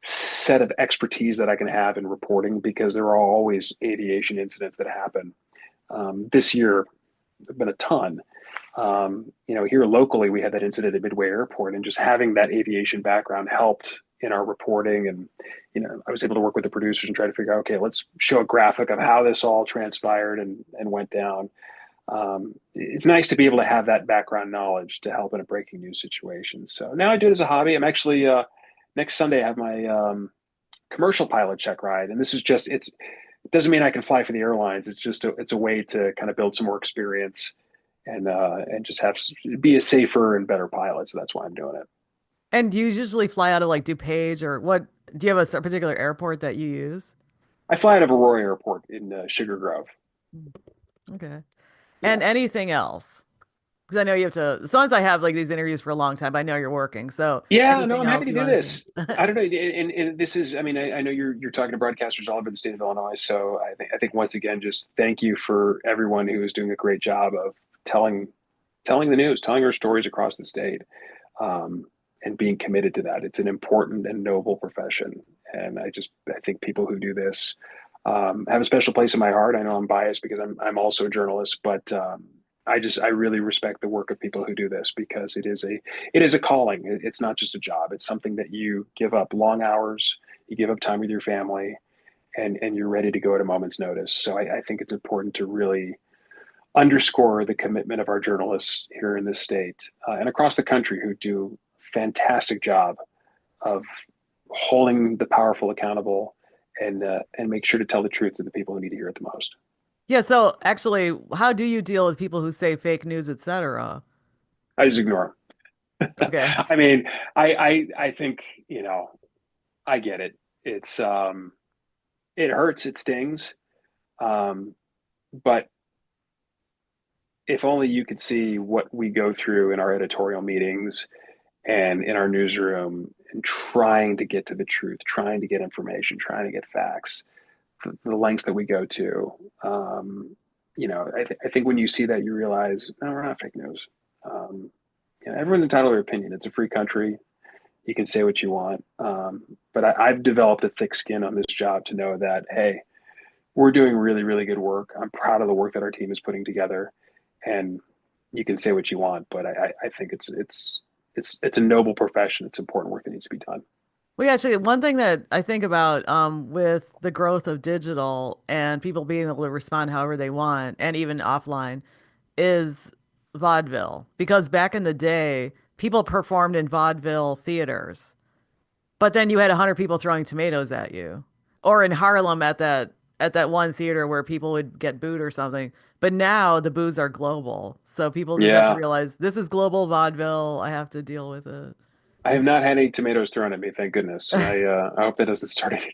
set of expertise that I can have in reporting because there are always aviation incidents that happen. This year, there have been a ton. Here locally, we had that incident at Midway Airport, and just having that aviation background helped in our reporting. And, I was able to work with the producers and try to figure out, okay, let's show a graphic of how this all transpired and went down. It's nice to be able to have that background knowledge to help in a breaking news situation. So now I do it as a hobby. I'm actually next Sunday I have my commercial pilot check ride, and this is just it doesn't mean I can fly for the airlines. It's just it's a way to kind of build some more experience and just be a safer and better pilot. So that's why I'm doing it. And do you usually fly out of like DuPage or what? Do you have a particular airport that you use? I fly out of Aurora Airport in Sugar Grove. Hmm. Okay. And Yeah. anything else? Because I know you have to, as long as I have like these interviews for a long time, I know you're working. So Yeah, no, anything I'm happy else to you do want to this. I share? don't know, and this is, I mean, I know you're talking to broadcasters all over the state of Illinois, so I think once again, just thank you for everyone who is doing a great job of telling telling the news, telling our stories across the state, um, and being committed to that. It's an important and noble profession, and I think people who do this have a special place in my heart. I know I'm biased because I'm also a journalist, but I really respect the work of people who do this because it is a calling. It's not just a job. It's something that you give up long hours, you give up time with your family, and you're ready to go at a moment's notice. So I think it's important to really underscore the commitment of our journalists here in this state and across the country who do a fantastic job of holding the powerful accountable and make sure to tell the truth to the people who need to hear it the most. Yeah, so actually, how do you deal with people who say fake news, etc.? I just ignore them. Okay. I mean, I think I get it. It hurts, it stings, um, but if only you could see what we go through in our editorial meetings and in our newsroom and trying to get to the truth, trying to get information, trying to get facts, the lengths that we go to. I think when you see that, you realize, no, we're not fake news. Um, everyone's entitled to their opinion. It's a free country. You can say what you want. But I've developed a thick skin on this job to know that, hey, we're doing really, really good work. I'm proud of the work that our team is putting together. And you can say what you want, but I think it's a noble profession. It's important work that needs to be done. Well, yeah, actually, one thing that I think about with the growth of digital and people being able to respond however they want, and even offline, is vaudeville. Because back in the day, people performed in vaudeville theaters. But then you had 100 people throwing tomatoes at you. Or in Harlem at that one theater where people would get booed or something. But now the boos are global. So people just have to Yeah, realize this is global vaudeville. I have to deal with it. I have not had any tomatoes thrown at me, thank goodness, and I hope that doesn't start